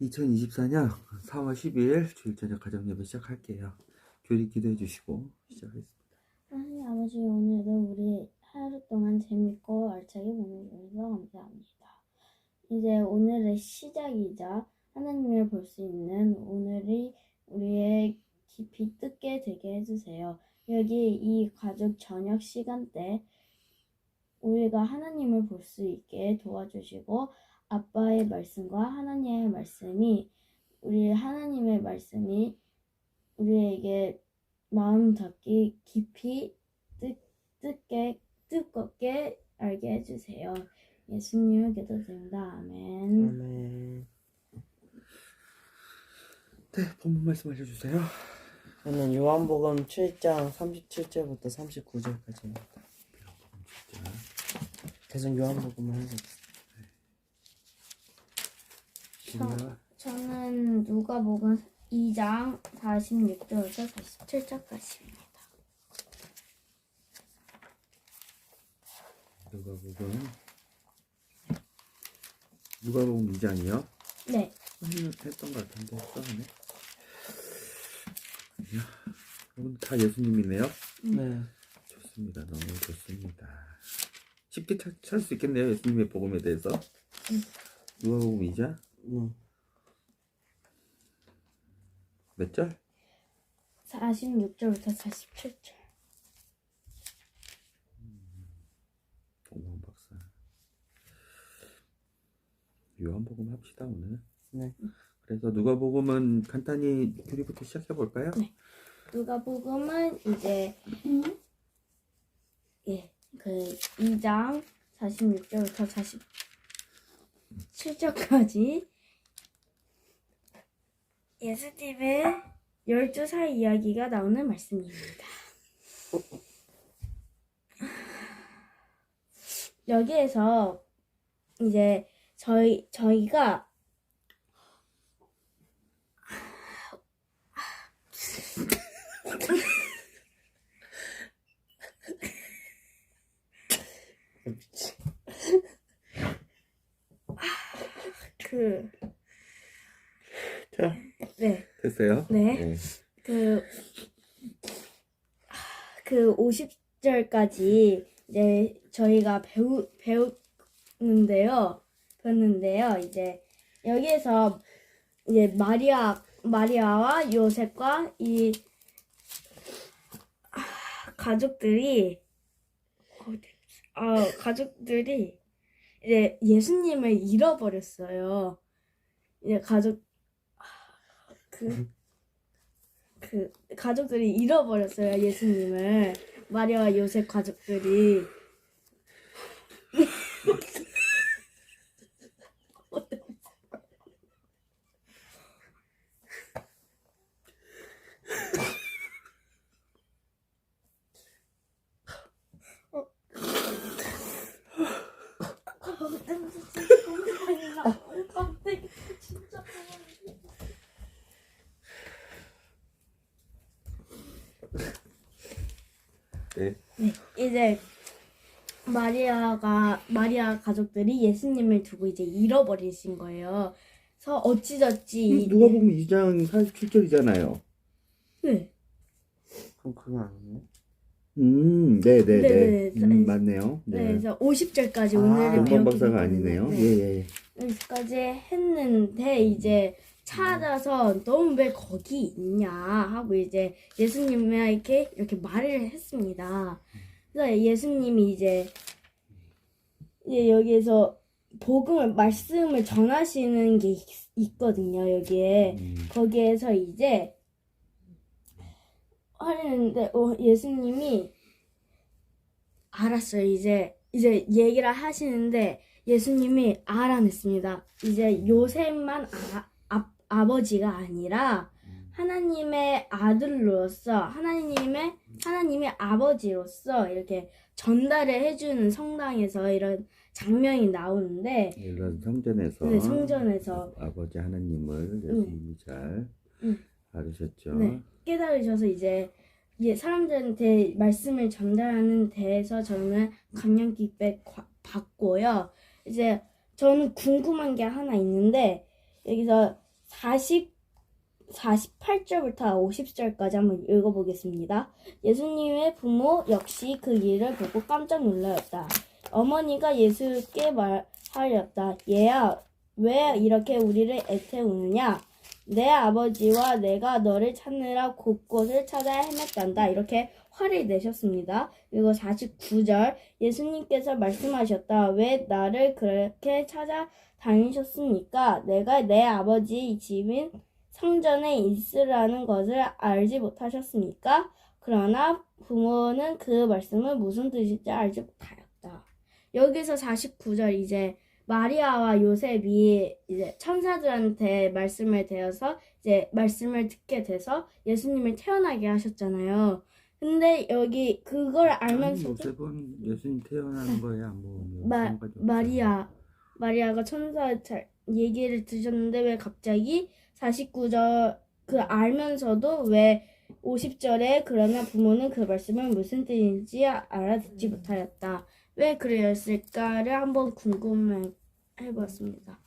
2024년 4월 10일 주일 저녁 가정 예배 시작할게요. 교리 기도해 주시고 시작하겠습니다. 하나님 아버지, 오늘도 우리 하루 동안 재밌고 알차게 보내주셔서 감사합니다. 이제 오늘의 시작이자 하나님을 볼 수 있는 오늘이 우리의 깊이 뜻게 되게 해주세요. 여기 이 가족 저녁 시간대 우리가 하나님을 볼 수 있게 도와주시고, 아빠의 말씀과 하나님의 말씀이 하나님의 말씀이 우리에게 마음 닿기 깊이 뜨겁게 알게 해주세요. 예수님을 기도드립니다. 아멘. 아멘. 네, 본문 말씀 알려주세요. 저는 요한복음 7장 37절부터 39절까지입니다. 계속 요한복음을 하겠습니다. 저는 누가복음 2장 46절부터 47절까지입니다. 누가복음 2장이요? 네. 했던 것 같은데 써네. 오늘 다 예수님이네요. 네. 좋습니다. 너무 좋습니다. 쉽게 찾을 수 있겠네요. 예수님의 복음에 대해서. 누가복음 2장? 몇 절? 46절부터 47절. 공무원 박사. 요한복음 합시다 오늘. 네. 그래서 누가복음은 간단히 교리부터 시작해 볼까요? 네. 누가복음은 이제 그 2장 46절부터 47절까지 예수님의 12살 이야기가 나오는 말씀입니다. 여기에서 이제 저희가 자, 네. 됐어요? 네. 그 50절까지 이제 저희가 배웠는데요. 이제 여기에서 이제 마리아와 요셉과 이 가족들이 이제 예수님을 잃어버렸어요. 이제 가족들이 잃어버렸어요. 예수님을. 마리아와 요셉 가족들이. 네. 이제 마리아 가족들이 예수님을 두고 이제 잃어버리신 거예요. 그래서 어찌저찌 누가복음 2장 47절이잖아요. 네. 그럼 그거 아니에요? 네네네. 네. 맞네요. 네, 네. 그래서 50절까지 오늘을 공무원 배웠기 박사가 때문에 아니네요. 네. 예. 여기까지 했는데 이제 찾아서 넌 왜 거기 있냐 하고 이제 예수님에게 이렇게 말을 했습니다. 그래서 예수님이 이제 여기에서 말씀을 전하시는 게 있거든요. 여기에 거기에서 이제 하는데 예수님이 알았어요. 이제 얘기를 하시는데 예수님이 알아냈습니다. 이제 요셉만 아버지가 아니라 하나님의 아들로서 하나님의 아버지로서 이렇게 전달을 해주는 성당에서 이런 장면이 나오는데 이런 성전에서, 네, 성전에서 아버지 하나님을 예수님이 잘 알으셨죠. 네, 깨달으셔서 이제 사람들한테 말씀을 전달하는 데에서 저는 감명 깊게 받고요. 이제 저는 궁금한 게 하나 있는데 여기서 48절부터 50절까지 한번 읽어보겠습니다. 예수님의 부모 역시 그 일을 보고 깜짝 놀랐다. 어머니가 예수께 말하였다. 얘야, 왜 이렇게 우리를 애태우느냐? 내 아버지와 내가 너를 찾느라 곳곳을 찾아 헤맸단다. 이렇게 화를 내셨습니다. 그리고 49절 예수님께서 말씀하셨다. 왜 나를 그렇게 찾아다니셨습니까? 내가 내 아버지 집인 성전에 있으라는 것을 알지 못하셨습니까? 그러나 부모는 그 말씀은 무슨 뜻인지 알지 못하였다. 여기서 49절 이제 마리아와 요셉이 이제 천사들한테 말씀을 대어서 이제 말씀을 듣게 돼서 예수님을 태어나게 하셨잖아요. 근데 여기 그걸 아니, 알면서도 요셉은 예수님 태어나는 거에 아무 상관이 없어요. 마리아가 천사 얘기를 드셨는데 왜 갑자기 49절 그 알면서도 왜 50절에 그러나 부모는 그 말씀을 무슨 뜻인지 알아듣지 못하였다. 왜 그랬을까를 한번 궁금해봤습니다.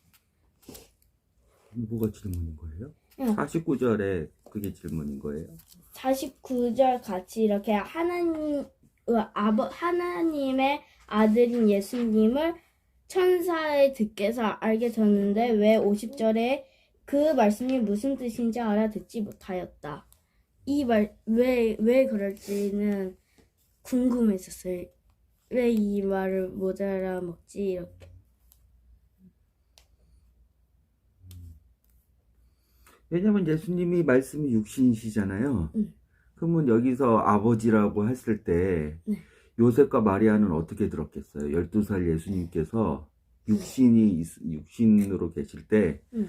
뭐가 질문인 거예요? 응. 49절에 그게 질문인 거예요? 49절 같이 이렇게 하나님의 아들인 예수님을 천사의 듣게서 알게 되었는데 왜 50절에 그 말씀이 무슨 뜻인지 알아듣지 못하였다. 이 말, 왜 그럴지는 궁금했었어요. 왜 이 말을 못 알아먹지, 이렇게. 왜냐면 예수님이 말씀이 육신이시잖아요. 응. 그러면 여기서 아버지라고 했을 때 네. 요셉과 마리아는 어떻게 들었겠어요? 12살 예수님께서 육신으로 계실 때 응.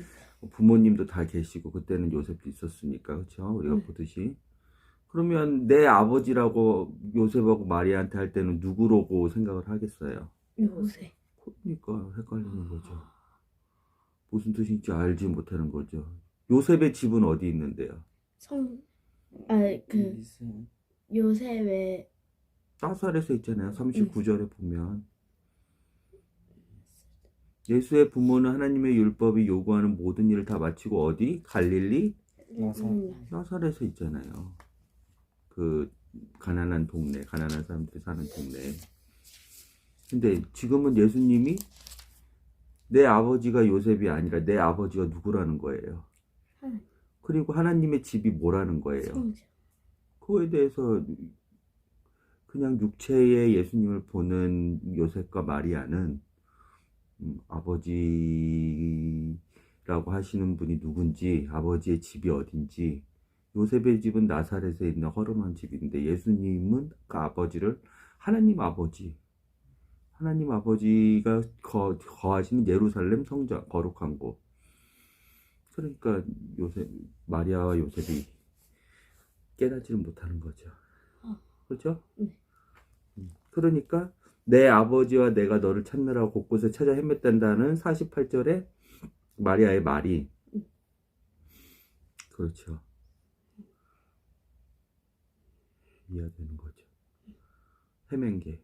부모님도 다 계시고 그때는 요셉도 있었으니까 그렇죠? 우리가 응. 보듯이. 그러면 내 아버지라고 요셉하고 마리아한테 할 때는 누구라고 생각을 하겠어요? 요새. 그러니까 헷갈리는 거죠. 무슨 뜻인지 알지 못하는 거죠. 요셉의 집은 어디 있는데요? 있어요. 요셉의 나사렛에 있잖아요. 39절에 보면 예수의 부모는 하나님의 율법이 요구하는 모든 일을 다 마치고 어디? 갈릴리? 나사렛에 있잖아요. 그 가난한 동네, 가난한 사람들이 사는 동네. 근데 지금은 예수님이 내 아버지가 요셉이 아니라 내 아버지가 누구라는 거예요. 그리고 하나님의 집이 뭐라는 거예요. 성전. 그거에 대해서 그냥 육체의 예수님을 보는 요셉과 마리아는 아버지라고 하시는 분이 누군지, 아버지의 집이 어딘지, 요셉의 집은 나사렛에 있는 허름한 집인데 예수님은 그 아버지를 하나님 아버지가 거하시는 예루살렘 성전, 거룩한 곳. 그러니까 마리아와 요셉이 깨닫지를 못하는 거죠. 그렇죠? 네. 그러니까 내 아버지와 내가 너를 찾느라고 곳곳에 찾아 헤맸단다는 48절에 마리아의 말이 그렇죠. 이해되는 거죠. 헤맨 게.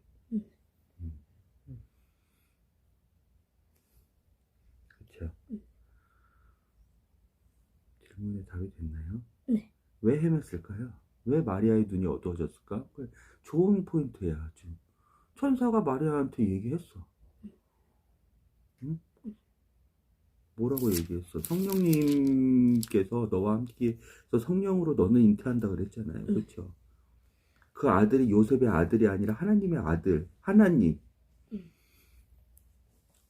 그렇죠. 질문에 답이 됐나요? 네. 왜 헤맸을까요? 왜 마리아의 눈이 어두워졌을까? 좋은 포인트야. 아주. 천사가 마리아한테 얘기했어. 응? 뭐라고 얘기했어? 성령님께서 너와 함께 해서 성령으로 너는 잉태한다 그랬잖아요. 그렇죠? 그 아들이 요셉의 아들이 아니라 하나님의 아들, 하나님.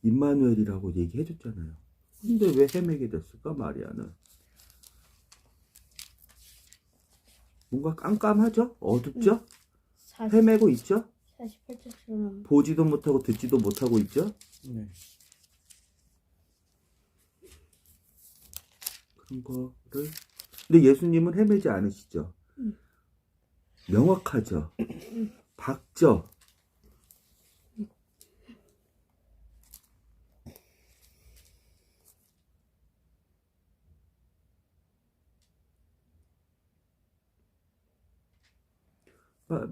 임마누엘이라고 얘기해줬잖아요. 근데 왜 헤매게 됐을까, 마리아는? 뭔가 깜깜하죠? 어둡죠? 헤매고 있죠? 48절처럼 보지도 못하고 듣지도 못하고 있죠? 네. 그런 거를. 근데 예수님은 헤매지 않으시죠? 명확하죠? 밝죠?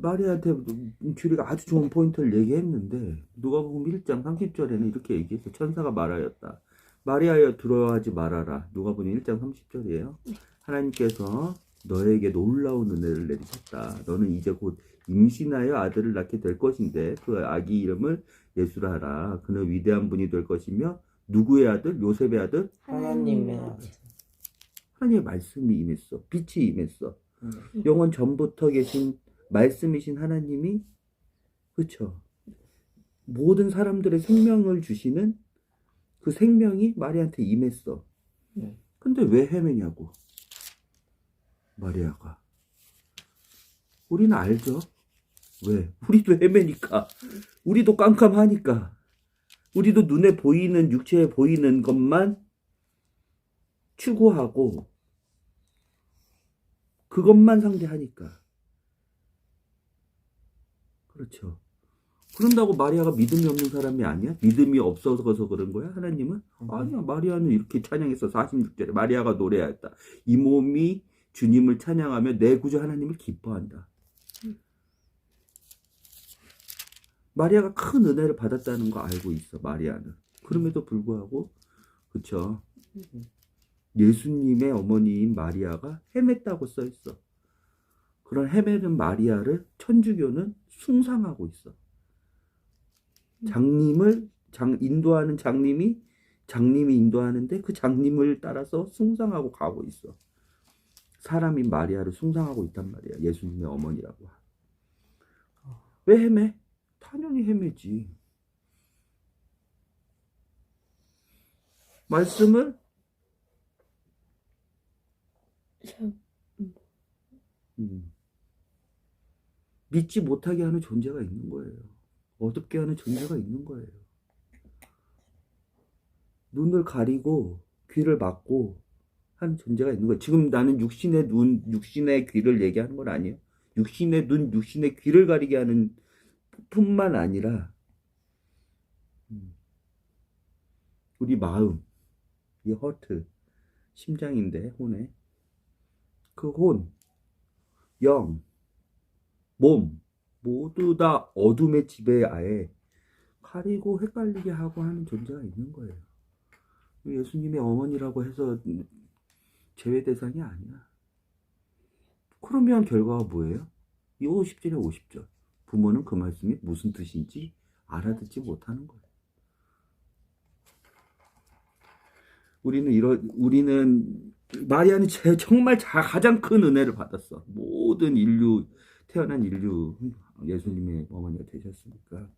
마리아한테 주리가 아주 좋은 포인트를 얘기했는데 누가복음 1장 30절에는 이렇게 얘기했어. 천사가 말하였다. 마리아여 두려워하지 말아라. 누가복음 1장 30절이에요. 하나님께서 너에게 놀라운 은혜를 내리셨다. 너는 이제 곧 임신하여 아들을 낳게 될 것인데 그 아기 이름을 예수라 하라. 그는 위대한 분이 될 것이며 누구의 아들? 요셉의 아들? 하나님의 아들. 하나님의 말씀이 임했어. 빛이 임했어. 네. 영원 전부터 계신 말씀이신 하나님이 그쵸? 모든 사람들의 생명을 주시는 그 생명이 마리아한테 임했어. 네. 근데 왜 헤매냐고. 마리아가. 우리는 알죠. 왜? 우리도 헤매니까. 우리도 깜깜하니까. 우리도 눈에 보이는, 육체에 보이는 것만 추구하고 그것만 상대하니까. 그렇죠. 그런다고 마리아가 믿음이 없는 사람이 아니야? 믿음이 없어서 그런 거야? 하나님은? 아니야. 마리아는 이렇게 찬양했어. 46절에 마리아가 노래하였다. 이 몸이 주님을 찬양하며 내 구주 하나님을 기뻐한다. 마리아가 큰 은혜를 받았다는 거 알고 있어. 마리아는. 그럼에도 불구하고 그쵸. 예수님의 어머니인 마리아가 헤맸다고 써있어. 그런 헤매는 마리아를 천주교는 숭상하고 있어. 인도하는 장님이 인도하는데 그 장님을 따라서 숭상하고 가고 있어. 사람인 마리아를 숭상하고 있단 말이야. 예수님의 어머니라고. 왜 헤매? 당연히 헤매지. 말씀을 믿지 못하게 하는 존재가 있는 거예요. 어둡게 하는 존재가 있는 거예요. 눈을 가리고 귀를 막고 하는 존재가 있는 거예요. 지금 나는 육신의 눈, 육신의 귀를 얘기하는 건 아니에요. 육신의 눈, 육신의 귀를 가리게 하는 뿐만 아니라 우리 마음, 이 허트, 심장인데 혼에 그 혼, 영, 몸 모두 다 어둠의 지배하에 가리고 헷갈리게 하고 하는 존재가 있는 거예요. 예수님의 어머니라고 해서 제외 대상이 아니야. 그러면 결과가 뭐예요? 이 50절에 50절. 부모는 그 말씀이 무슨 뜻인지 알아듣지 못하는 거예요. 우리는 마리아는 정말 정말 큰 은혜를 받았어. 모든 인류, 태어난 인류 예수님의 어머니가 되셨으니까.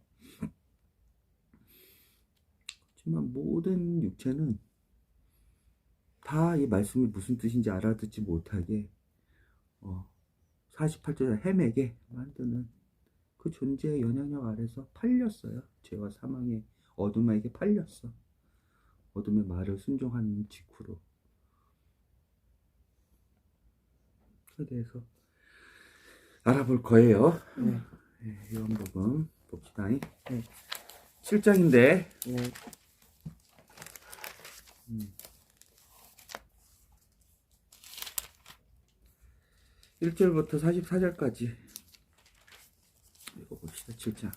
하지만 모든 육체는 다 이 말씀이 무슨 뜻인지 알아듣지 못하게 48절에 헤매게 만드는 그 존재의 영향력 아래서 팔렸어요. 죄와 사망의 어둠에게 팔렸어. 어둠의 말을 순종하는 직후로. 그에 대해서 알아볼 거예요. 네. 요한복음 봅시다. 네. 7장인데 네. 1절부터 44절까지 읽어봅시다. 7장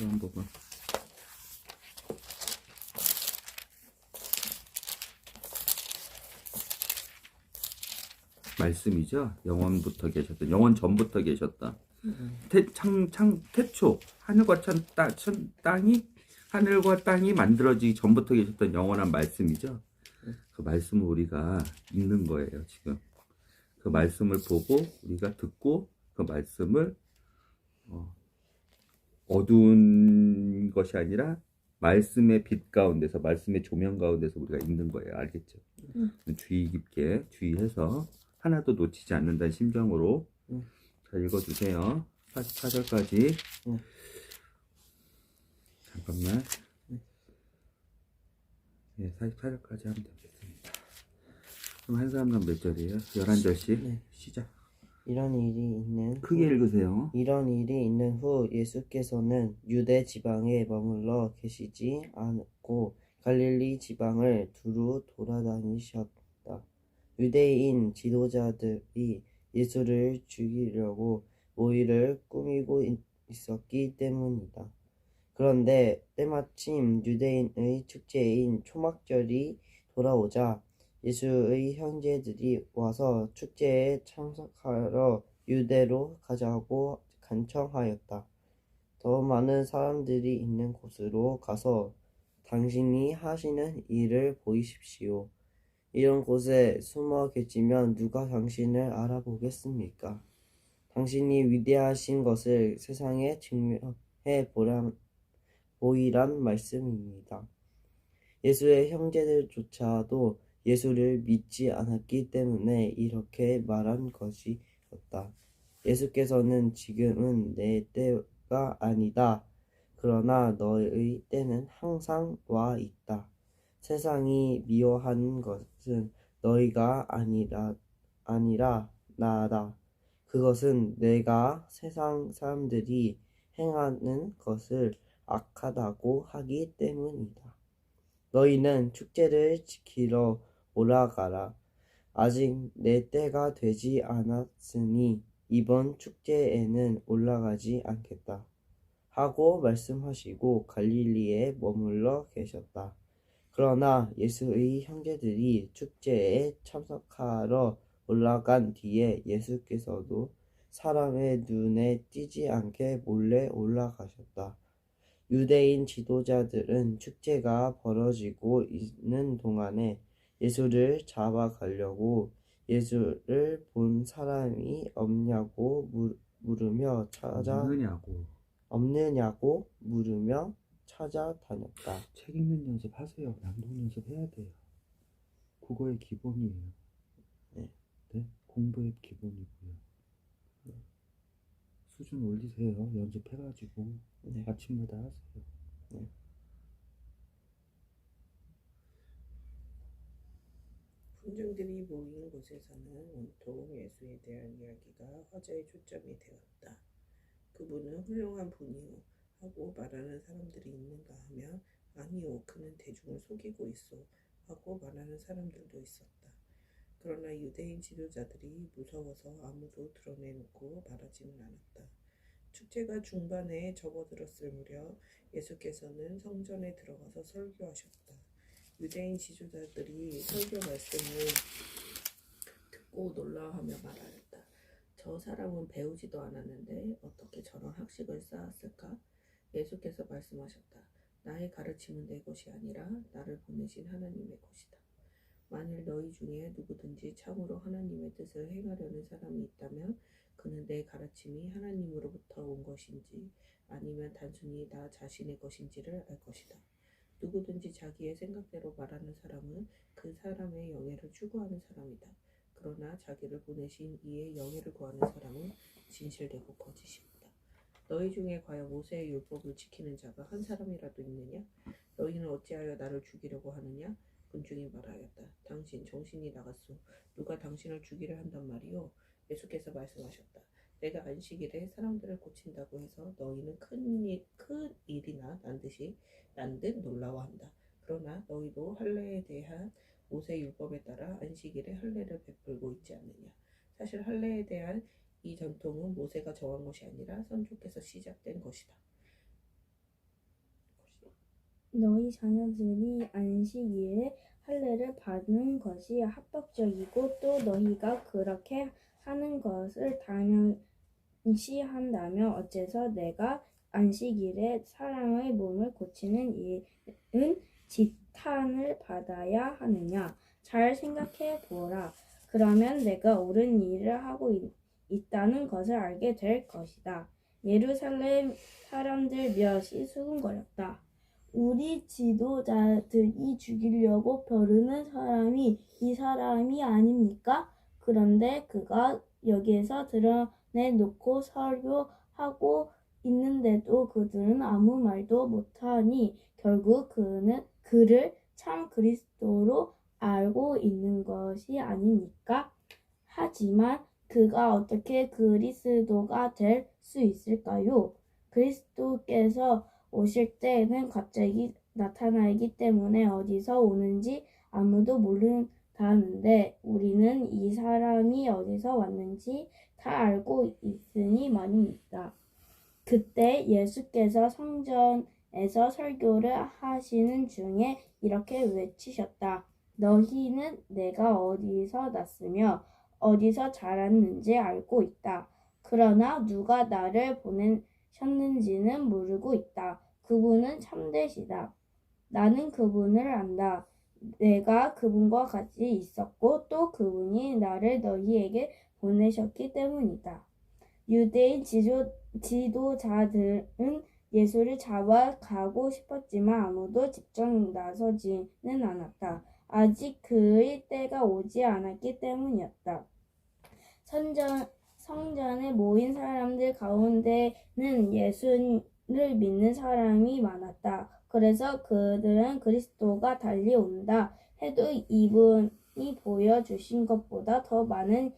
요한복음. 말씀이죠. 영원 전부터 계셨다. 태초 하늘과 땅이 만들어지기 전부터 계셨던 영원한 말씀이죠. 그 말씀을 우리가 읽는 거예요. 지금 그 말씀을 보고 우리가 듣고 그 말씀을 어두운 것이 아니라 말씀의 빛 가운데서, 말씀의 조명 가운데서 우리가 읽는 거예요. 알겠죠? 주의 깊게 주의해서 하나도 놓치지 않는다는 심정으로 잘 읽어주세요. 44절까지. 잠깐만. 44절까지 하면 되겠습니다. 그럼 한 사람당 몇 절이에요? 11절씩. 네. 시작. 크게 읽으세요. 이런 일이 있는 후 예수께서는 유대 지방에 머물러 계시지 않고 갈릴리 지방을 두루 돌아다니셨다. 유대인 지도자들이 예수를 죽이려고 모의를 꾸미고 있었기 때문이다. 그런데 때마침 유대인의 축제인 초막절이 돌아오자 예수의 형제들이 와서 축제에 참석하러 유대로 가자고 간청하였다. 더 많은 사람들이 있는 곳으로 가서 당신이 하시는 일을 보이십시오. 이런 곳에 숨어 계시면 누가 당신을 알아보겠습니까? 당신이 위대하신 것을 세상에 증명해 보이란 말씀입니다. 예수의 형제들조차도 예수를 믿지 않았기 때문에 이렇게 말한 것이었다. 예수께서는 지금은 내 때가 아니다. 그러나 너의 때는 항상 와 있다. 세상이 미워하는 것은 너희가 아니라 나다. 그것은 내가 세상 사람들이 행하는 것을 악하다고 하기 때문이다. 너희는 축제를 지키러 올라가라. 아직 내 때가 되지 않았으니 이번 축제에는 올라가지 않겠다. 하고 말씀하시고 갈릴리에 머물러 계셨다. 그러나 예수의 형제들이 축제에 참석하러 올라간 뒤에 예수께서도 사람의 눈에 띄지 않게 몰래 올라가셨다. 유대인 지도자들은 축제가 벌어지고 있는 동안에 예수를 잡아가려고 예수를 본 사람이 없느냐고 찾아다녔다. 책 읽는 연습하세요. 낭독 연습해야 돼요. 국어의 기본이에요. 네. 네? 공부의 기본이고요. 수준 올리세요. 연습해가지고 네. 아침마다 하세요. 네. 군중들이 모인 곳에서는 온통 예수에 대한 이야기가 화제의 초점이 되었다. 그분은 훌륭한 분이요 하고 말하는 사람들이 있는가 하면 아니요 그는 대중을 속이고 있어 하고 말하는 사람들도 있었다. 그러나 유대인 지도자들이 무서워서 아무도 드러내놓고 말하지는 않았다. 축제가 중반에 접어들었을 무렵 예수께서는 성전에 들어가서 설교하셨다. 유대인 지도자들이 설교 말씀을 듣고 놀라워하며 말하였다. 저 사람은 배우지도 않았는데 어떻게 저런 학식을 쌓았을까? 예수께서 말씀하셨다. 나의 가르침은 내 것이 아니라 나를 보내신 하나님의 것이다. 만일 너희 중에 누구든지 참으로 하나님의 뜻을 행하려는 사람이 있다면 그는 내 가르침이 하나님으로부터 온 것인지 아니면 단순히 나 자신의 것인지를 알 것이다. 누구든지 자기의 생각대로 말하는 사람은 그 사람의 영예를 추구하는 사람이다. 그러나 자기를 보내신 이의 영예를 구하는 사람은 진실되고 거짓입니다. 너희 중에 과연 모세의 율법을 지키는 자가 한 사람이라도 있느냐? 너희는 어찌하여 나를 죽이려고 하느냐? 군중이 말하였다. 당신 정신이 나갔소. 누가 당신을 죽이려 한단 말이오? 예수께서 말씀하셨다. 내가 안식일에 사람들을 고친다고 해서 너희는 큰 일이나 난 듯 놀라워한다. 그러나 너희도 할례에 대한 모세 율법에 따라 안식일에 할례를 베풀고 있지 않느냐. 사실 할례에 대한 이 전통은 모세가 정한 것이 아니라 선조께서 시작된 것이다. 너희 자녀들이 안식일에 할례를 받는 것이 합법적이고 또 너희가 그렇게 하는 것을 당연시 한다면 어째서 내가 안식일에 사람의 몸을 고치는 일은 지탄을 받아야 하느냐? 잘 생각해 보라. 그러면 내가 옳은 일을 하고 있다는 것을 알게 될 것이다. 예루살렘 사람들 몇이 수군거렸다. 우리 지도자들이 죽이려고 벼르는 사람이 이 사람이 아닙니까? 그런데 그가 여기에서 드러내놓고 설교하고 있는데도 그들은 아무 말도 못하니 결국 그를 참 그리스도로 알고 있는 것이 아닙니까? 하지만 그가 어떻게 그리스도가 될 수 있을까요? 그리스도께서 오실 때는 갑자기 나타나기 때문에 어디서 오는지 아무도 모른다는데 우리는 이 사람이 어디서 왔는지 다 알고 있으니 말입니다. 그때 예수께서 성전에 에서 설교를 하시는 중에 이렇게 외치셨다. 너희는 내가 어디서 났으며 어디서 자랐는지 알고 있다. 그러나 누가 나를 보내셨는지는 모르고 있다. 그분은 참되시다. 나는 그분을 안다. 내가 그분과 같이 있었고 또 그분이 나를 너희에게 보내셨기 때문이다. 유대인 지도자들은 예수를 잡아가고 싶었지만 아무도 직접 나서지는 않았다. 아직 그의 때가 오지 않았기 때문이었다. 성전에 모인 사람들 가운데는 예수를 믿는 사람이 많았다. 그래서 그들은 그리스도가 달려온다 해도 이분이 보여주신 것보다 더 많은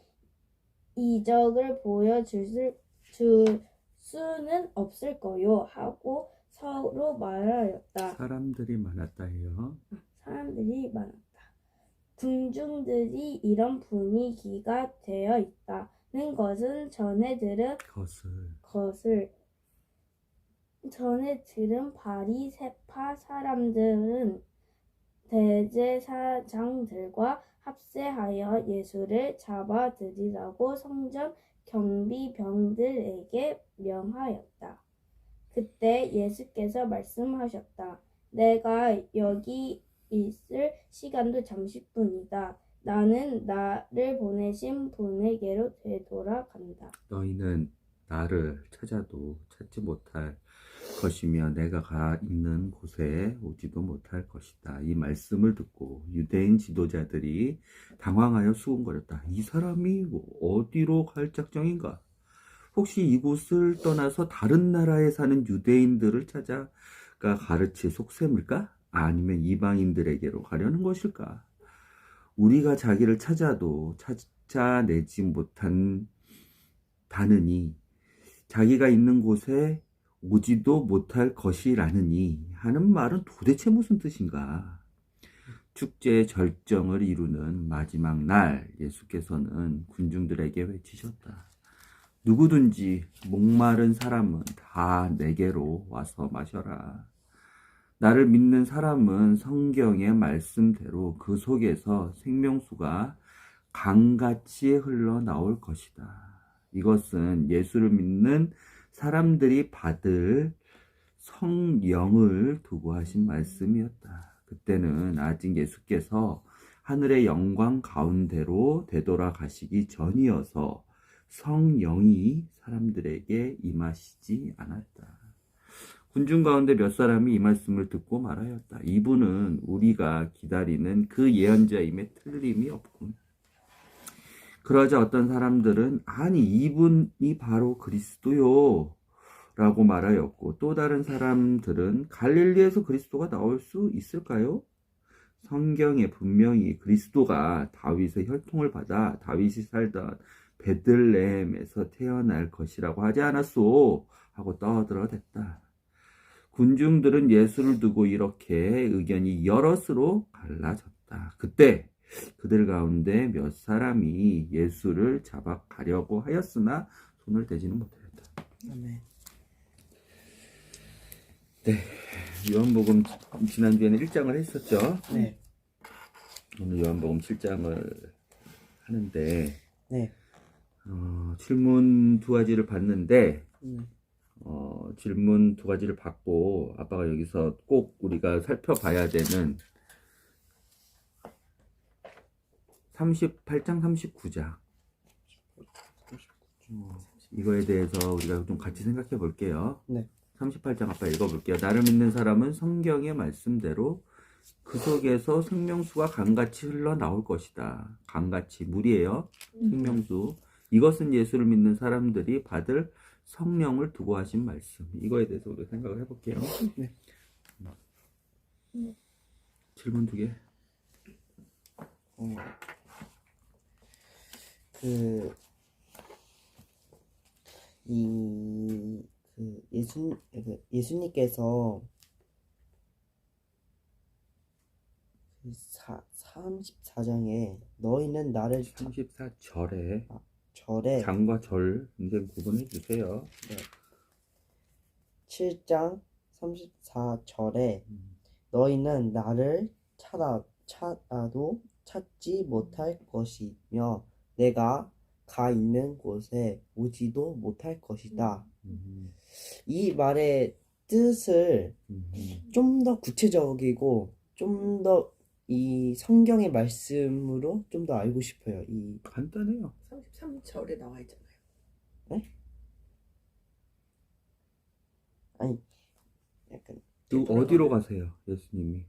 이적을 보여줄 수는 없을 거요 하고 서로 말하였다. 사람들이 많았다 해요. 사람들이 많았다. 군중들이 이런 분위기가 되어 있다는 것은 전에 들은 바리새파 사람들은 대제사장들과 합세하여 예수를 잡아들이라고 성전 경비병들에게 명하였다. 그때 예수께서 말씀하셨다. 내가 여기 있을 시간도 잠시뿐이다. 나는 나를 보내신 분에게로 되돌아간다. 너희는 나를 찾아도 찾지 못할 것이며 내가 가 있는 곳에 오지도 못할 것이다. 이 말씀을 듣고 유대인 지도자들이 당황하여 수군거렸다. 이 사람이 어디로 갈 작정인가? 혹시 이곳을 떠나서 다른 나라에 사는 유대인들을 찾아가 가르칠 속셈일까? 아니면 이방인들에게로 가려는 것일까? 우리가 자기를 찾아도 찾아내지 못한다느니 자기가 있는 곳에 오지도 못할 것이라느니 하는 말은 도대체 무슨 뜻인가? 축제의 절정을 이루는 마지막 날 예수께서는 군중들에게 외치셨다. 누구든지 목마른 사람은 다 내게로 와서 마셔라. 나를 믿는 사람은 성경의 말씀대로 그 속에서 생명수가 강같이 흘러나올 것이다. 이것은 예수를 믿는 사람들이 받을 성령을 두고 하신 말씀이었다. 그때는 아직 예수께서 하늘의 영광 가운데로 되돌아가시기 전이어서 성령이 사람들에게 임하시지 않았다. 군중 가운데 몇 사람이 이 말씀을 듣고 말하였다. 이분은 우리가 기다리는 그 예언자임에 틀림이 없군. 그러자 어떤 사람들은 아니 이분이 바로 그리스도요 라고 말하였고 또 다른 사람들은 갈릴리에서 그리스도가 나올 수 있을까요? 성경에 분명히 그리스도가 다윗의 혈통을 받아 다윗이 살던 베들레헴에서 태어날 것이라고 하지 않았소? 하고 떠들어댔다. 군중들은 예수를 두고 이렇게 의견이 여럿으로 갈라졌다. 그때 그들 가운데 몇 사람이 예수를 잡아가려고 하였으나 손을 대지는 못하였다. 아멘. 네, 요한복음 지난주에는 1장을 했었죠. 네. 오늘 요한복음 7장을 하는데 네. 질문 두 가지를 받는데 네. 질문 두 가지를 받고 아빠가 여기서 꼭 우리가 살펴봐야 되는 38장, 39장 이거에 대해서 우리가 좀 같이 생각해 볼게요. 네. 38장 아빠 읽어볼게요. 나를 믿는 사람은 성경의 말씀대로 그 속에서 생명수가 강같이 흘러나올 것이다. 강같이 물이에요. 생명수. 이것은 예수를 믿는 사람들이 받을 성령을 두고 하신 말씀. 이거에 대해서 우리가 생각을 해볼게요. 네. 질문 두 개. 예수님께서 34장에 너희는 나를 34절에 절에 장과 절 이제 구분해 주세요. 네. 7장 34절에 너희는 나를 찾아도 찾지 못할 것이며 내가 가 있는 곳에 오지도 못할 것이다. 이 말의 뜻을 좀 더 구체적이고 좀 더 이 성경의 말씀으로 좀 더 알고 싶어요. 이 간단해요. 33절에 나와 있잖아요. 아니 약간 또 어디로 가세요, 예수님이?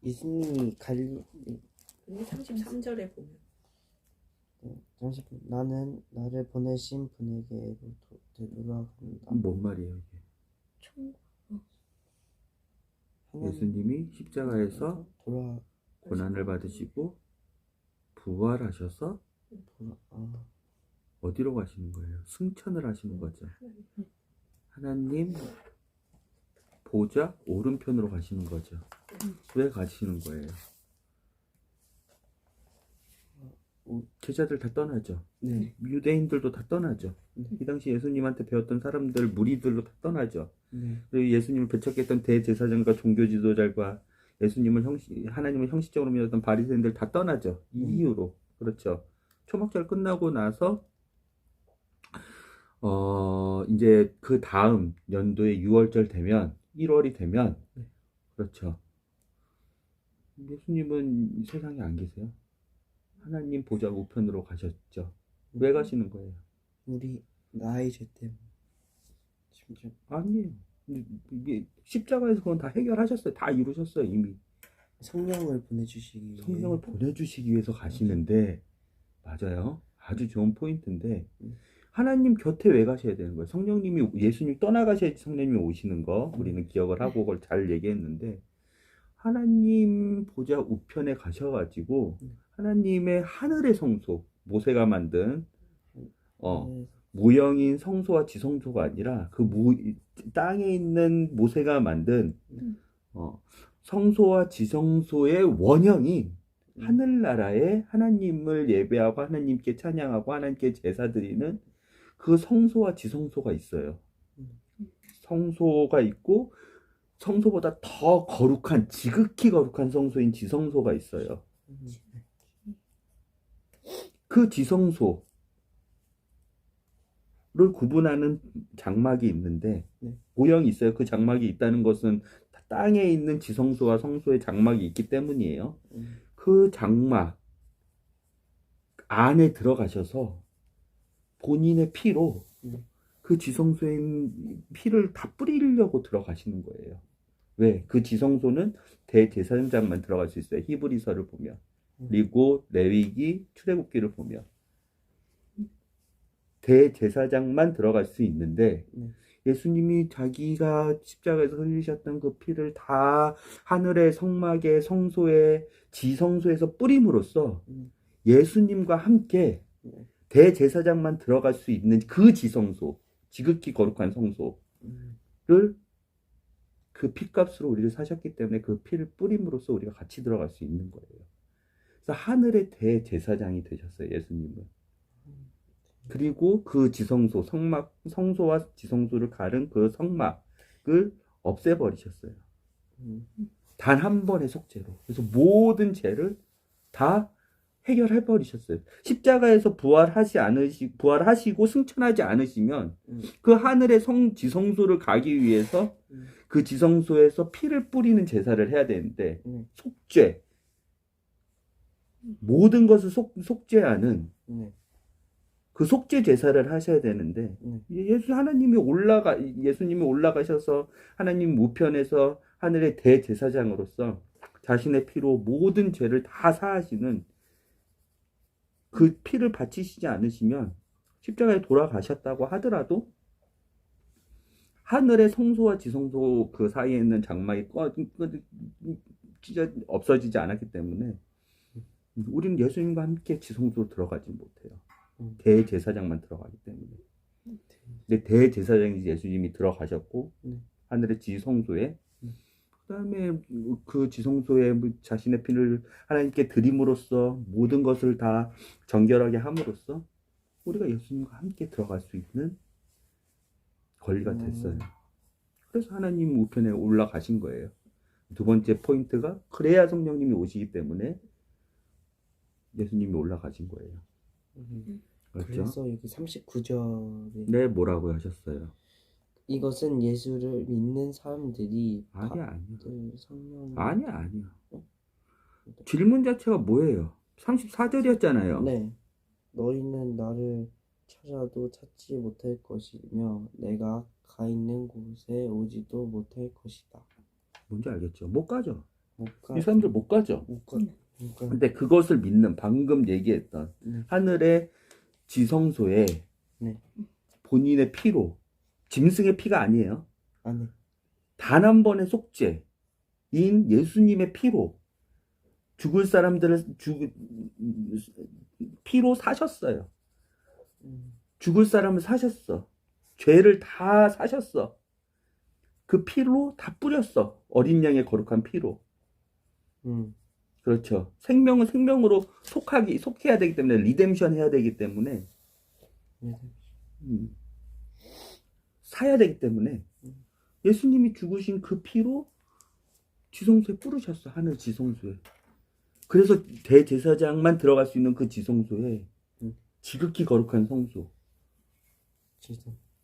예수님이 근데 33절에 보면 잠시만 나는 나를 보내신 분에게로 돌아간다. 뭔 말이에요, 이게? 천국. 예수님이 십자가에서 돌아 고난을 받으시고 부활하셔서 어디로 가시는 거예요? 승천을 하시는 거죠. 하나님 보좌 오른편으로 가시는 거죠. 왜 가시는 거예요? 제자들 다 떠나죠. 네. 유대인들도 다 떠나죠. 이 당시 예수님한테 배웠던 사람들, 무리들도 다 떠나죠. 네. 그리고 예수님을 배척했던 대제사장과 종교 지도자들과 하나님을 형식적으로 믿었던 바리새인들 다 떠나죠. 이 이유로. 그렇죠. 초막절 끝나고 나서 이제 그 다음 연도에 6월절 되면 1월이 되면 그렇죠. 예수님은 세상에 안 계세요. 하나님 보좌 우편으로 가셨죠. 왜 가시는 거예요? 우리 나의 죄 때문에 심지어 아니에요. 이게 십자가에서 그건 다 해결하셨어요. 다 이루셨어요, 이미. 성령을 보내주시기 위해 성령을 보내주시기 위해서 가시는데, 맞아요. 아주 좋은 포인트인데, 하나님 곁에 왜 가셔야 되는 거예요? 성령님이, 예수님 떠나가셔야지 성령님이 오시는 거, 우리는 기억을 하고 그걸 잘 얘기했는데, 하나님 보좌 우편에 가셔가지고, 하나님의 하늘의 성소, 모세가 만든, 무형인 성소와 지성소가 아니라 그 땅에 있는 모세가 만든 성소와 지성소의 원형인 하늘나라에 하나님을 예배하고 하나님께 찬양하고 하나님께 제사 드리는 그 성소와 지성소가 있어요. 성소가 있고 성소보다 더 거룩한, 지극히 거룩한 성소인 지성소가 있어요. 그 지성소를 구분하는 장막이 있는데 모형이 있어요. 그 장막이 있다는 것은 땅에 있는 지성소와 성소의 장막이 있기 때문이에요. 그 장막 안에 들어가셔서 본인의 피로 그 지성소에 피를 다 뿌리려고 들어가시는 거예요. 왜? 그 지성소는 대제사장만 들어갈 수 있어요. 히브리서를 보면. 그리고 레위기, 출애굽기를 보면 대제사장만 들어갈 수 있는데 예수님이 자기가 십자가에서 흘리셨던 그 피를 다 하늘의 성막의 성소에 지성소에서 뿌림으로써 예수님과 함께 대제사장만 들어갈 수 있는 그 지성소, 지극히 거룩한 성소를 그 피값으로 우리를 사셨기 때문에 그 피를 뿌림으로써 우리가 같이 들어갈 수 있는 거예요. 그래서 하늘의 대제사장이 되셨어요, 예수님은. 그리고 그 지성소, 성소와 지성소를 가른 그 성막을 없애버리셨어요. 단 한 번의 속죄로. 그래서 모든 죄를 다 해결해버리셨어요. 십자가에서 부활하시고 승천하지 않으시면 그 하늘의 지성소를 가기 위해서 그 지성소에서 피를 뿌리는 제사를 해야 되는데 속죄, 모든 것을 속죄하는 그 속죄 제사를 하셔야 되는데 예수님이 올라가셔서 하나님 우편에서 하늘의 대제사장으로서 자신의 피로 모든 죄를 다 사하시는 그 피를 바치시지 않으시면 십자가에 돌아가셨다고 하더라도 하늘의 성소와 지성소 그 사이에 있는 장막이 없어지지 않았기 때문에 우리는 예수님과 함께 지성소로 들어가지 못해요. 대제사장만 들어가기 때문에. 근데 대제사장이 예수님이 들어가셨고 하늘의 지성소에 그 다음에 그 지성소에 자신의 피를 하나님께 드림으로써 모든 것을 다 정결하게 함으로써 우리가 예수님과 함께 들어갈 수 있는 권리가 됐어요. 그래서 하나님 우편에 올라가신 거예요. 두 번째 포인트가 그래야 성령님이 오시기 때문에 예수님이 올라가신 거예요. 그렇죠? 그래서 여기 39절에 네, 뭐라고 하셨어요? 이것은 예수를 믿는 사람들이 아니야. 성령 아니야. 질문 자체가 뭐예요? 34절이었잖아요. 네, 너희는 나를 찾아도 찾지 못할 것이며 내가 가 있는 곳에 오지도 못할 것이다. 뭔지 알겠죠? 못 가죠. 못 가, 이 사람들 못 가죠. 못 가, 못 가. 근데 그것을 믿는 방금 얘기했던 네. 하늘의 지성소에 네. 본인의 피로 짐승의 피가 아니에요. 아니, 단 한 번의 속죄인 예수님의 피로 죽을 사람들을 피로 사셨어요. 죽을 사람을 사셨어. 죄를 다 사셨어. 그 피로 다 뿌렸어. 어린 양의 거룩한 피로. 그렇죠. 생명은 생명으로 속해야 되기 때문에 리뎀션 해야 되기 때문에 사야 되기 때문에 예수님이 죽으신 그 피로 지성소에 뿌르셨어. 하늘 지성소에. 그래서 대제사장만 들어갈 수 있는 그 지성소에 지극히 거룩한 성소,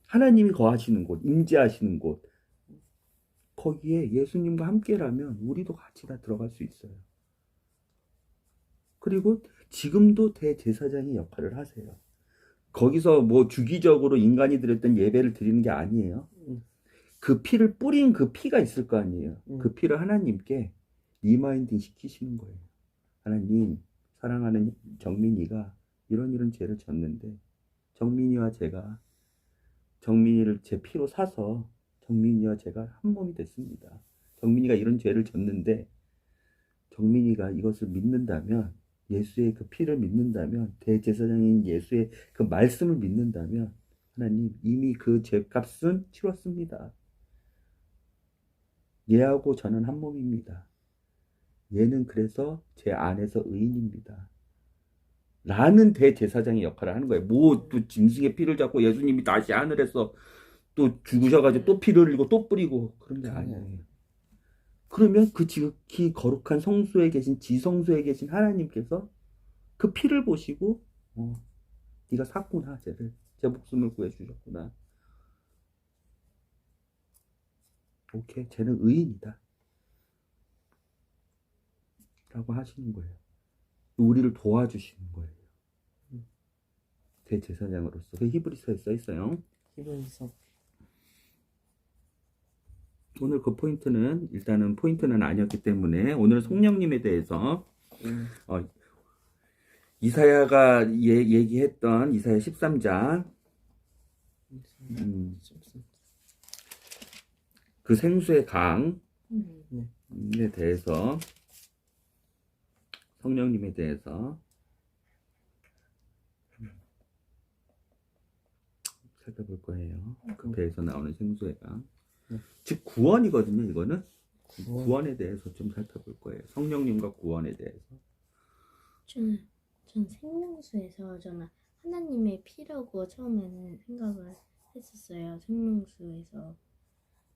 하나님이 거하시는 곳, 임재하시는 곳, 거기에 예수님과 함께라면 우리도 같이 다 들어갈 수 있어요. 그리고 지금도 대제사장의 역할을 하세요. 거기서 뭐 주기적으로 인간이 드렸던 예배를 드리는 게 아니에요. 그 피를 뿌린 그 피가 있을 거 아니에요. 그 피를 하나님께 리마인딩 시키시는 거예요. 하나님, 사랑하는 정민이가 이런 죄를 졌는데 정민이와 제가 정민이를 제 피로 사서 정민이와 제가 한 몸이 됐습니다. 정민이가 이런 죄를 졌는데 정민이가 이것을 믿는다면, 예수의 그 피를 믿는다면, 대제사장인 예수의 그 말씀을 믿는다면 하나님 이미 그 죄값은 치렀습니다. 얘하고 저는 한 몸입니다. 얘는 그래서 제 안에서 의인입니다. 라는 대제사장의 역할을 하는 거예요. 뭐 또 짐승의 피를 잡고 예수님이 다시 하늘에서 또 죽으셔가지고 또 피를 흘리고 또 뿌리고 그런 게 아니에요. 그러면 그 지극히 거룩한 성소에 계신 지성소에 계신 하나님께서 그 피를 보시고 네가 샀구나. 쟤를 제 목숨을 구해주셨구나. 오케이, 쟤는 의인이다 라고 하시는 거예요. 우리를 도와주시는 거예요. 대제사장으로서. 그 히브리서에 써 있어요. 히브리서. 오늘 그 포인트는 일단은 포인트는 아니었기 때문에 오늘 성령님에 대해서 이사야가 얘기했던 이사야 13장 그 생수의 강에 대해서 성령님에 대해서 살펴볼 거예요. 그 배에서 나오는 생수의 강. 즉 구원이거든요. 이거는 구원에 대해서 좀 살펴볼 거예요. 성령님과 구원에 대해서. 전 생명수에서 저는 하나님의 피라고 처음에는 생각을 했었어요. 생명수에서.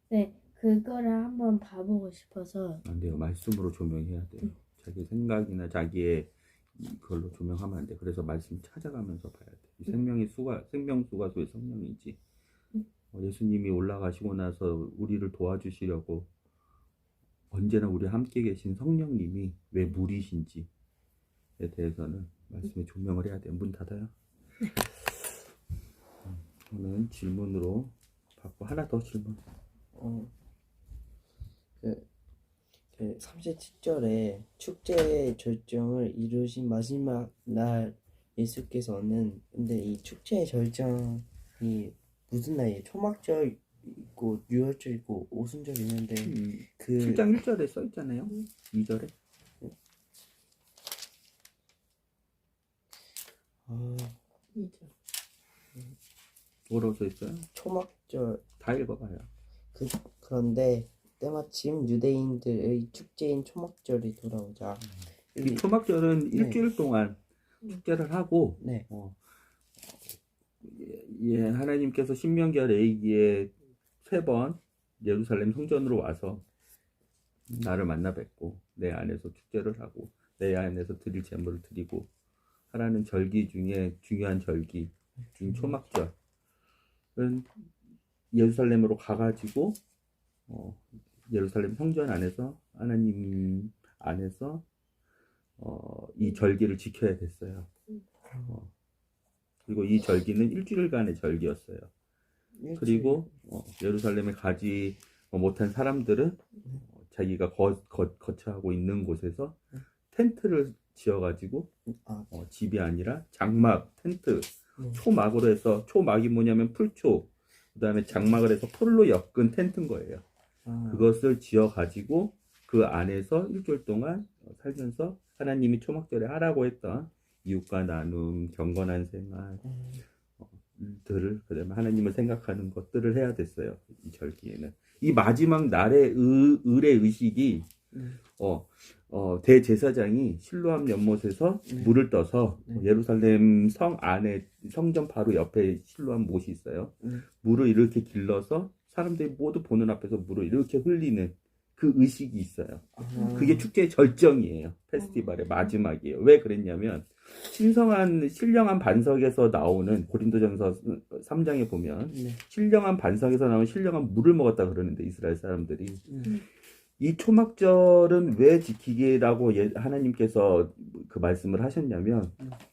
네, 그거를 한번 봐보고 싶어서. 안 돼요. 말씀으로 조명해야 돼요. 자기 생각이나 자기의 그걸로 조명하면 안 돼. 그래서 말씀 찾아가면서 봐야 돼. 이 생명수가 소의 성령이지. 예수님이 올라가시고 나서 우리를 도와주시려고 언제나 우리 함께 계신 성령님이 왜 물이신지에 대해서는 말씀에 조명을 해야 돼요. 문 닫아요. 오늘 질문으로 받고 하나 더 질문. 37절에 축제의 절정을 이루신 마지막 날 예수께서는, 근데 이 축제의 절정이 무슨 날이에요? 초막절 있고 유월절 있고 오순절 있는데 그 7장 1절에 써 있잖아요. 2절에. 뭐라고 써 있어요? 초막절 다 읽어봐요. 그런데 때마침 유대인들의 축제인 초막절이 돌아오자 이 초막절은 일주일 동안 축제를 하고 네. 하나님께서 신명기와 레위기에 3번 예루살렘 성전으로 와서 나를 만나 뵙고 내 안에서 축제를 하고 내 안에서 드릴 제물을 드리고 하라는 절기 중에 중요한 절기 중 초막절은 예루살렘으로 가가지고 예루살렘 성전 안에서 하나님 안에서 이 절기를 지켜야 됐어요. 그리고 이 절기는 일주일간의 절기였어요. 그리고 예루살렘에 가지 못한 사람들은 자기가 거처하고 있는 곳에서 텐트를 지어가지고 집이 아니라 장막 텐트 초막으로 해서 초막이 뭐냐면 풀초 그 다음에 장막을 해서 풀로 엮은 텐트인 거예요. 그것을 지어가지고 그 안에서 일주일 동안 살면서 하나님이 초막절에 하라고 했던 이웃과 나눔, 경건한 생활 들을 그다음에 하나님을 생각하는 것들을 해야 됐어요. 이 절기에는 이 마지막 날의 을의 의식이 대제사장이 실로암 연못에서 물을 떠서 예루살렘 성 안에 성전 바로 옆에 실로암 못이 있어요. 물을 이렇게 길러서 사람들이 모두 보는 앞에서 물을 이렇게 흘리는 그 의식이 있어요. 그게 축제의 절정이에요. 페스티벌의 마지막이에요. 왜 그랬냐면 신령한 반석에서 나오는 고린도전서 3장에 보면 신령한 반석에서 나온 신령한 물을 먹었다 그러는데 이스라엘 사람들이 이 초막절은 왜 지키기라고 하나님께서 그 말씀을 하셨냐면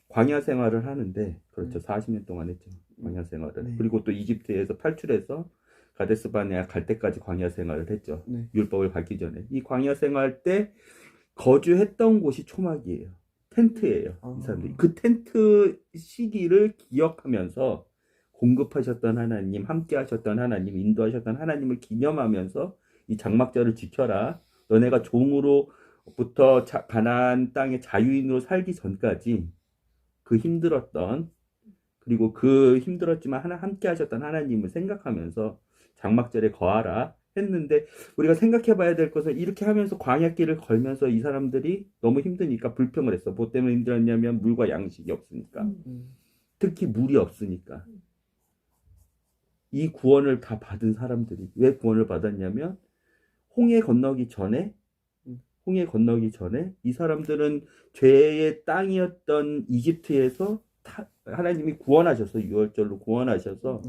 광야 생활을 하는데 그렇죠. 40년 동안 했죠. 광야 생활을. 그리고 또 이집트에서 탈출해서 가데스 바네아 갈 때까지 광야 생활을 했죠. 율법을 받기 전에. 이 광야 생활 때 거주했던 곳이 초막이에요. 텐트예요. 이 사람들이. 그 텐트 시기를 기억하면서 공급하셨던 하나님, 함께 하셨던 하나님, 인도하셨던 하나님을 기념하면서 이 장막절을 지켜라. 너네가 종으로부터 가나안 땅의 자유인으로 살기 전까지 그 힘들었던 그리고 그 힘들었지만 함께 하셨던 하나님을 생각하면서 장막절에 거하라 했는데 우리가 생각해 봐야 될 것은 이렇게 하면서 광야길을 걸면서 이 사람들이 너무 힘드니까 불평을 했어. 뭐 때문에 힘들었냐면 물과 양식이 없으니까. 특히 물이 없으니까. 이 구원을 다 받은 사람들이 왜 구원을 받았냐면 홍해 건너기 전에 이 사람들은 죄의 땅이었던 이집트에서 하나님이 구원하셔서 유월절로 구원하셔서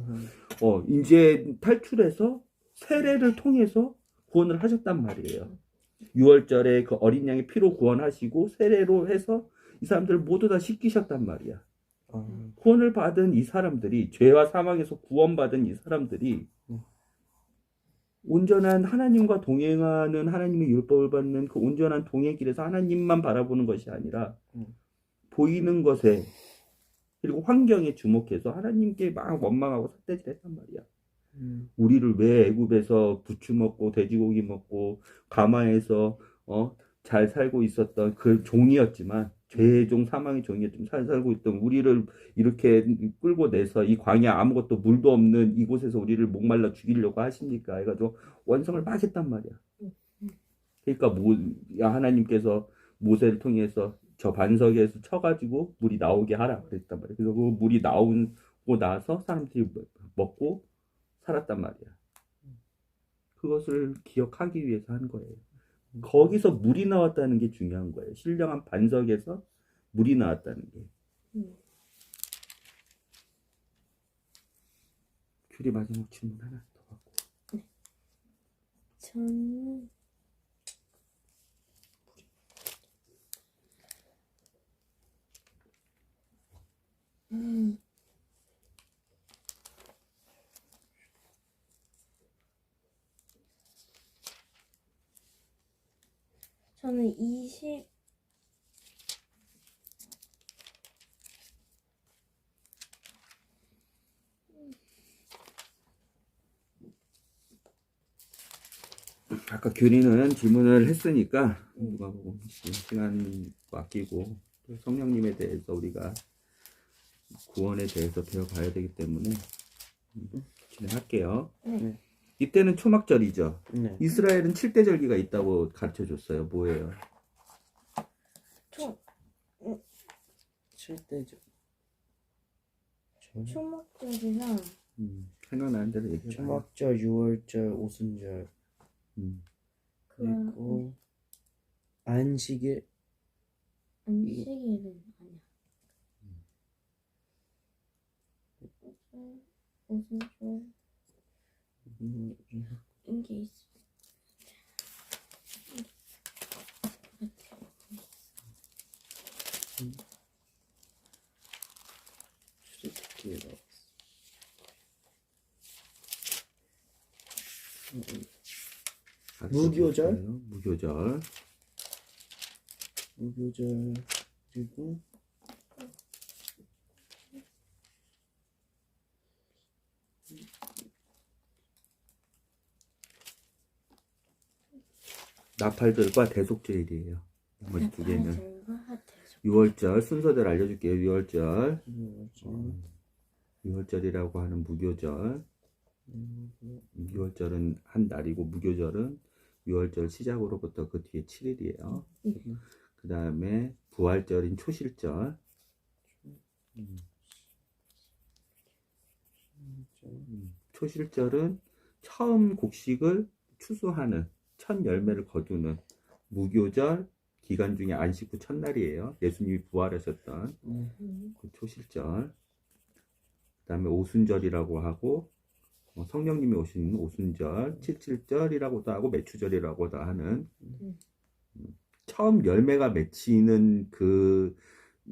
이제 탈출해서 세례를 통해서 구원을 하셨단 말이에요. 유월절에 그 어린 양의 피로 구원하시고 세례로 해서 이 사람들 모두 다 씻기셨단 말이야. 구원을 받은 이 사람들이 죄와 사망에서 구원받은 이 사람들이 온전한 하나님과 동행하는 하나님의 율법을 받는 그 온전한 동행 길에서 하나님만 바라보는 것이 아니라 보이는 것에 그리고 환경에 주목해서 하나님께 막 원망하고 삿대질했단 말이야. 우리를 왜 애굽에서 부추 먹고 돼지고기 먹고 가마에서 잘 살고 있었던 그 종이었지만 죄의 종 사망의 종이었지만 잘 살고 있던 우리를 이렇게 끌고 내서 이 광야 아무것도 물도 없는 이곳에서 우리를 목말라 죽이려고 하십니까 해가지고 원성을 막 했단 말이야. 그러니까 하나님께서 모세를 통해서 저 반석에서 쳐가지고 물이 나오게 하라 그랬단 말이야. 그래서 그 물이 나오고 나서 사람들이 먹고 살았단 말이야. 그것을 기억하기 위해서 한 거예요. 거기서 물이 나왔다는 게 중요한 거예요. 신령한 반석에서 물이 나왔다는 게. 큐리 마지막 질문 하나 더 갖고. 네. 저는 저는 20 아까 규리는 질문을 했으니까 누가 보고 시간 아끼고 성령님에 대해서 우리가 구원에 대해서 배워봐야 되기 때문에 진행할게요. 네. 이때는 초막절이죠. 네. 이스라엘은 7대 절기가 있다고 가르쳐줬어요. 뭐예요? 7대죠. 초막절이랑 생각나는 대로 얘기해봐요. 초막절, 유월절, 오순절, 그럼 그리고 안식일, 안식일은 아니야. 무슨 좀 이게 있어. 출애굽기에 나왔어. 무교절? 무교절. 무교절, 그리고 나팔절과 대속죄일이에요. 나머지 두 개는. 나팔절과 대속. 6월절 순서대로 알려줄게요. 6월절. 유월절, 6월절이라고 하는 무교절. 6월절은 한 날이고 무교절은 6월절 시작으로부터 그 뒤에 7일이에요. 그 다음에 부활절인 초실절. 초실절은 처음 곡식을 추수하는 첫 열매를 거두는 무교절 기간 중에 안식 후 첫날이에요. 예수님이 부활하셨던 그 초실절. 그 다음에 오순절이라고 하고 성령님이 오신 오순절, 칠칠절이라고도 하고 매추절이라고도 하는 처음 열매가 맺히는 그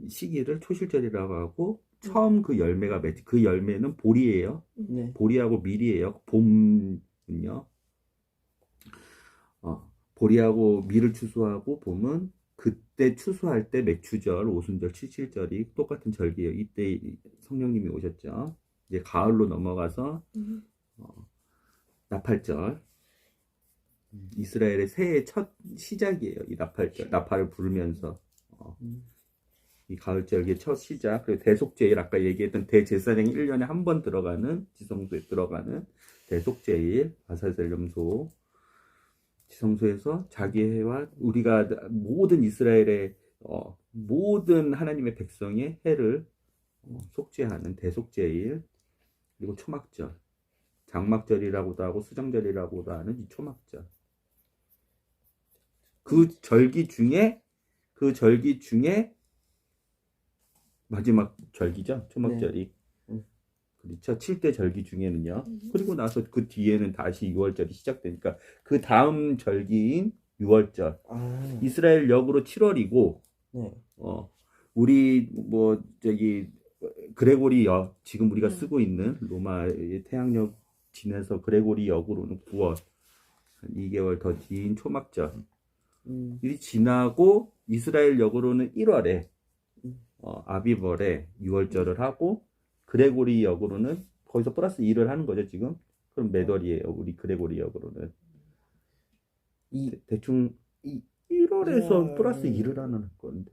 시기를 초실절이라고 하고 처음 그 열매가 그 열매는 보리예요. 네. 보리하고 밀이에요. 봄은요. 보리하고 밀을 추수하고 봄은 그때 추수할 때 맥추절, 오순절, 칠칠절이 똑같은 절기예요. 이때 성령님이 오셨죠. 이제 가을로 넘어가서 나팔절. 이스라엘의 새해 첫 시작이에요. 이 나팔절. 나팔을 부르면서 이 가을절기의 첫 시작. 그리고 대속죄일 아까 얘기했던 대제사장이 1년에 한 번 들어가는 지성소에 들어가는 대속죄일 아사셀염소 지성소에서 자기 해와 우리가 모든 이스라엘의 모든 하나님의 백성의 해를 속죄하는 대속죄일 그리고 초막절 장막절이라고도 하고 수정절이라고도 하는 이 초막절 그 절기 중에 마지막 절기죠 초막절이 네. 그렇죠 7대 절기 중에는요 그리고 나서 그 뒤에는 다시 6월절이 시작되니까 그 다음 절기인 6월절 이스라엘 역으로 7월이고 네. 우리 뭐 저기 그레고리 역 지금 우리가 쓰고 있는 로마의 태양역 지내서 그레고리 역으로는 9월 한 2개월 더 뒤인 초막절 일이 지나고 이스라엘 역으로는 1월에 아비벌에 6월절을 하고 그레고리 역으로는 거기서 플러스 2를 하는 거죠 지금 그럼 몇 월이에요 우리 그레고리 역으로는 대충 1월에서 플러스 2를 하는 건데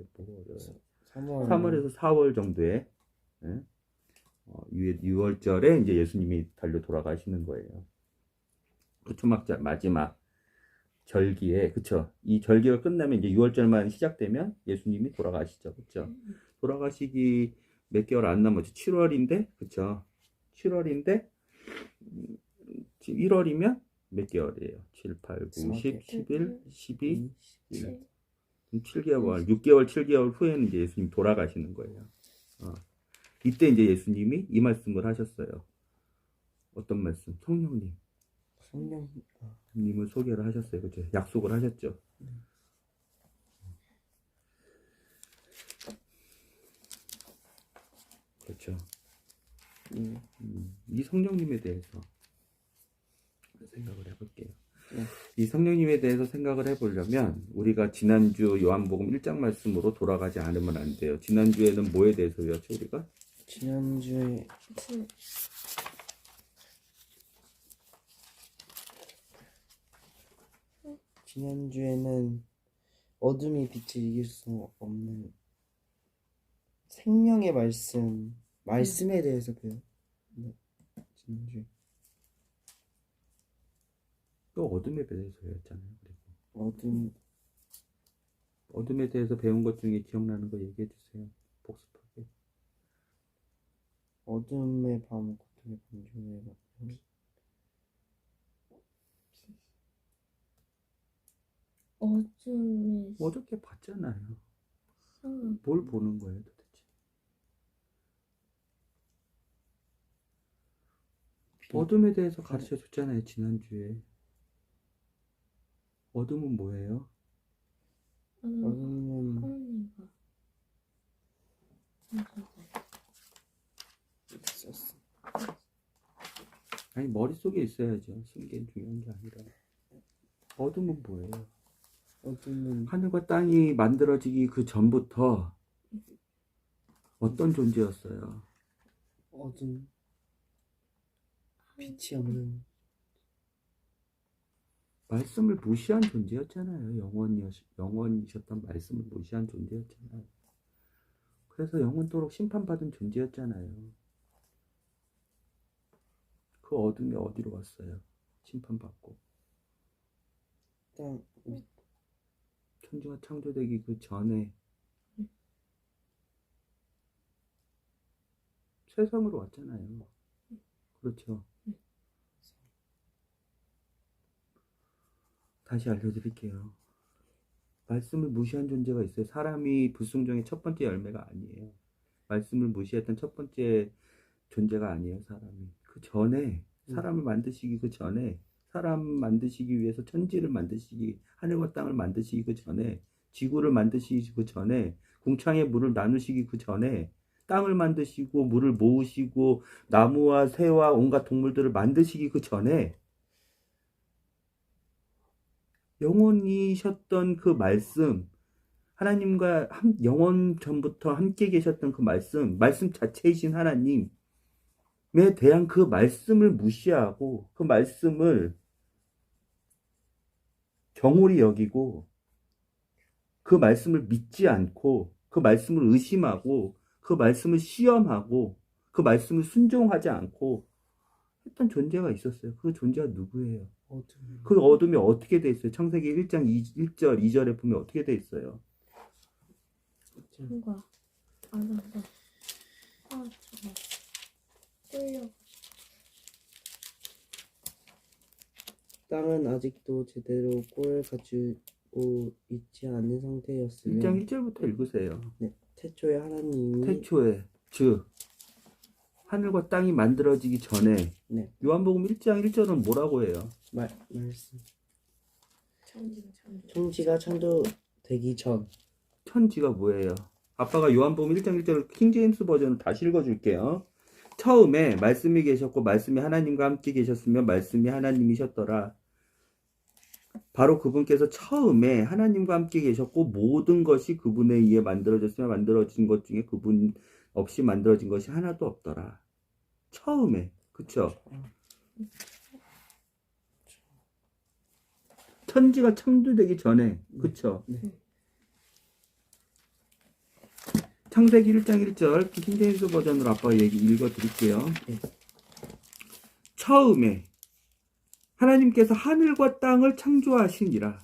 뭐 3월에서 4월 정도에 6월절에 이제 예수님이 달려 돌아가시는 거예요. 그 초막절 마지막 절기에 그쵸? 이 절기가 끝나면 이제 6월절만 시작되면 예수님이 돌아가시죠, 그쵸? 돌아가시기 몇 개월 안 남았죠. 7월인데 그쵸? 7월인데 1월이면 몇 개월이에요? 7, 8, 9, 10, 11, 12, 7개월, 6개월, 7개월 후에는 이제 예수님 돌아가시는 거예요. 이때 이제 예수님이 이 말씀을 하셨어요. 어떤 말씀? 성령님을 소개를 하셨어요. 그렇죠? 약속을 하셨죠. 그렇죠. 이 성령님에 대해서 생각을 해볼게요. 이 성령님에 대해서 생각을 해보려면 우리가 지난주 요한복음 1장 말씀으로 돌아가지 않으면 안 돼요. 지난주에는 뭐에 대해서 배웠죠 우리가? 지난주에는 어둠이 빛을 이길 수 없는 생명의 말씀에 대해서 배워요. 네, 지난주에. 또 어둠에 대해서 배웠잖아요. 그리고 어둠에 대해서 배운 것 중에 기억나는 거 얘기해 주세요. 복습하게. 어둠의 밤 고통의 밤 중에 어둠의 어저께 봤잖아요. 상황. 뭘 보는 거예요 도대체? 어둠에 대해서 가르쳐 줬잖아요 지난주에. 어둠은 뭐예요? 어둠은 하나님과 있었어. 아니 머릿속에 있어야죠. 쓴 게 중요한 게 아니라. 어둠은 뭐예요? 어둠은 하늘과 땅이 만들어지기 그 전부터 어떤 존재였어요? 어둠, 빛이 없는 말씀을 무시한 존재였잖아요. 영원이셨던 말씀을 무시한 존재였잖아요. 그래서 영원토록 심판받은 존재였잖아요. 그 어둠이 어디로 갔어요? 심판받고. 땅, 천지가 창조되기 그 전에 세상으로 왔잖아요. 그렇죠. 다시 알려드릴게요. 말씀을 무시한 존재가 있어요. 사람이 불순종의 첫 번째 열매가 아니에요. 말씀을 무시했던 첫 번째 존재가 아니에요. 사람이. 그 전에 사람을 만드시기 그 전에 사람 만드시기 위해서 천지를 만드시기 하늘과 땅을 만드시기 그 전에 지구를 만드시기 그 전에 궁창의 물을 나누시기 그 전에 땅을 만드시고 물을 모으시고 나무와 새와 온갖 동물들을 만드시기 그 전에 영원이셨던 그 말씀, 하나님과 영원 전부터 함께 계셨던 그 말씀 자체이신 하나님에 대한 그 말씀을 무시하고 그 말씀을 경홀히 여기고 그 말씀을 믿지 않고 그 말씀을 의심하고 그 말씀을 시험하고 그 말씀을 순종하지 않고 했던 존재가 있었어요. 그 존재가 누구예요? 어둠, 그 어둠이 어떻게 돼 있어요? 창세기 1장 1절 2절에 보면 어떻게 돼 있어요? 땅과 바다가 화처럼 끌려. 땅은 아직도 제대로 꼴을 갖추고 있지 않은 상태였으며 1장 1절부터 읽으세요. 네, 태초에 하나님이 태초에 즉 하늘과 땅이 만들어지기 전에 네, 요한복음 1장 1절은 뭐라고 해요? 말씀 천지가 천지가 창조되기 전 천지가 뭐예요? 아빠가 요한복음 1장 1절을 킹제임스 버전을 다시 읽어줄게요. 처음에 말씀이 계셨고 말씀이 하나님과 함께 계셨으며 말씀이 하나님이셨더라. 바로 그분께서 처음에 하나님과 함께 계셨고 모든 것이 그분에 의해 만들어졌으며 만들어진 것 중에 그분 없이 만들어진 것이 하나도 없더라. 처음에. 그쵸? 천지가 창조되기 전에. 그쵸? 네. 창세기 1장 1절 킹제임스 버전으로 아빠가 읽어드릴게요. 네. 처음에 하나님께서 하늘과 땅을 창조하시니라.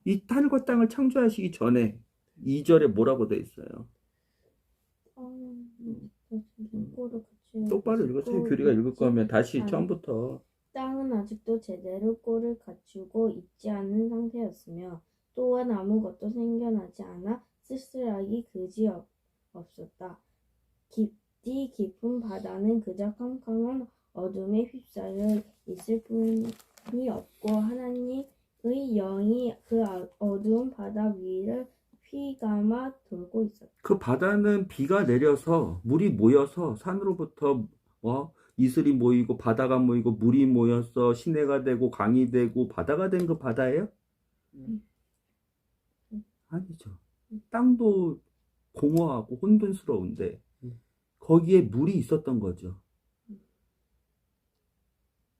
이 하늘과 땅을 창조하시기 전에 2절에 뭐라고 돼 있어요? 똑바로 읽으세요. 규리가 읽을 거면 다시 처음부터. 땅은 아직도 제대로 꼴을 갖추고 있지 않은 상태였으며 또한 아무것도 생겨나지 않아 쓸쓸하기 그지 없었다. 깊디 깊은 바다는 그저 캄캄한 어둠에 휩싸여 있을 뿐이 없고 하나님의 영이 그 어두운 바다 위를 휘감아 돌고 있었다. 그 바다는 비가 내려서 물이 모여서 산으로부터 이슬이 모이고 바다가 모이고 물이 모여서 시내가 되고 강이 되고 바다가 된 그 바다예요? 아니죠. 땅도 공허하고 혼돈스러운데 거기에 물이 있었던 거죠.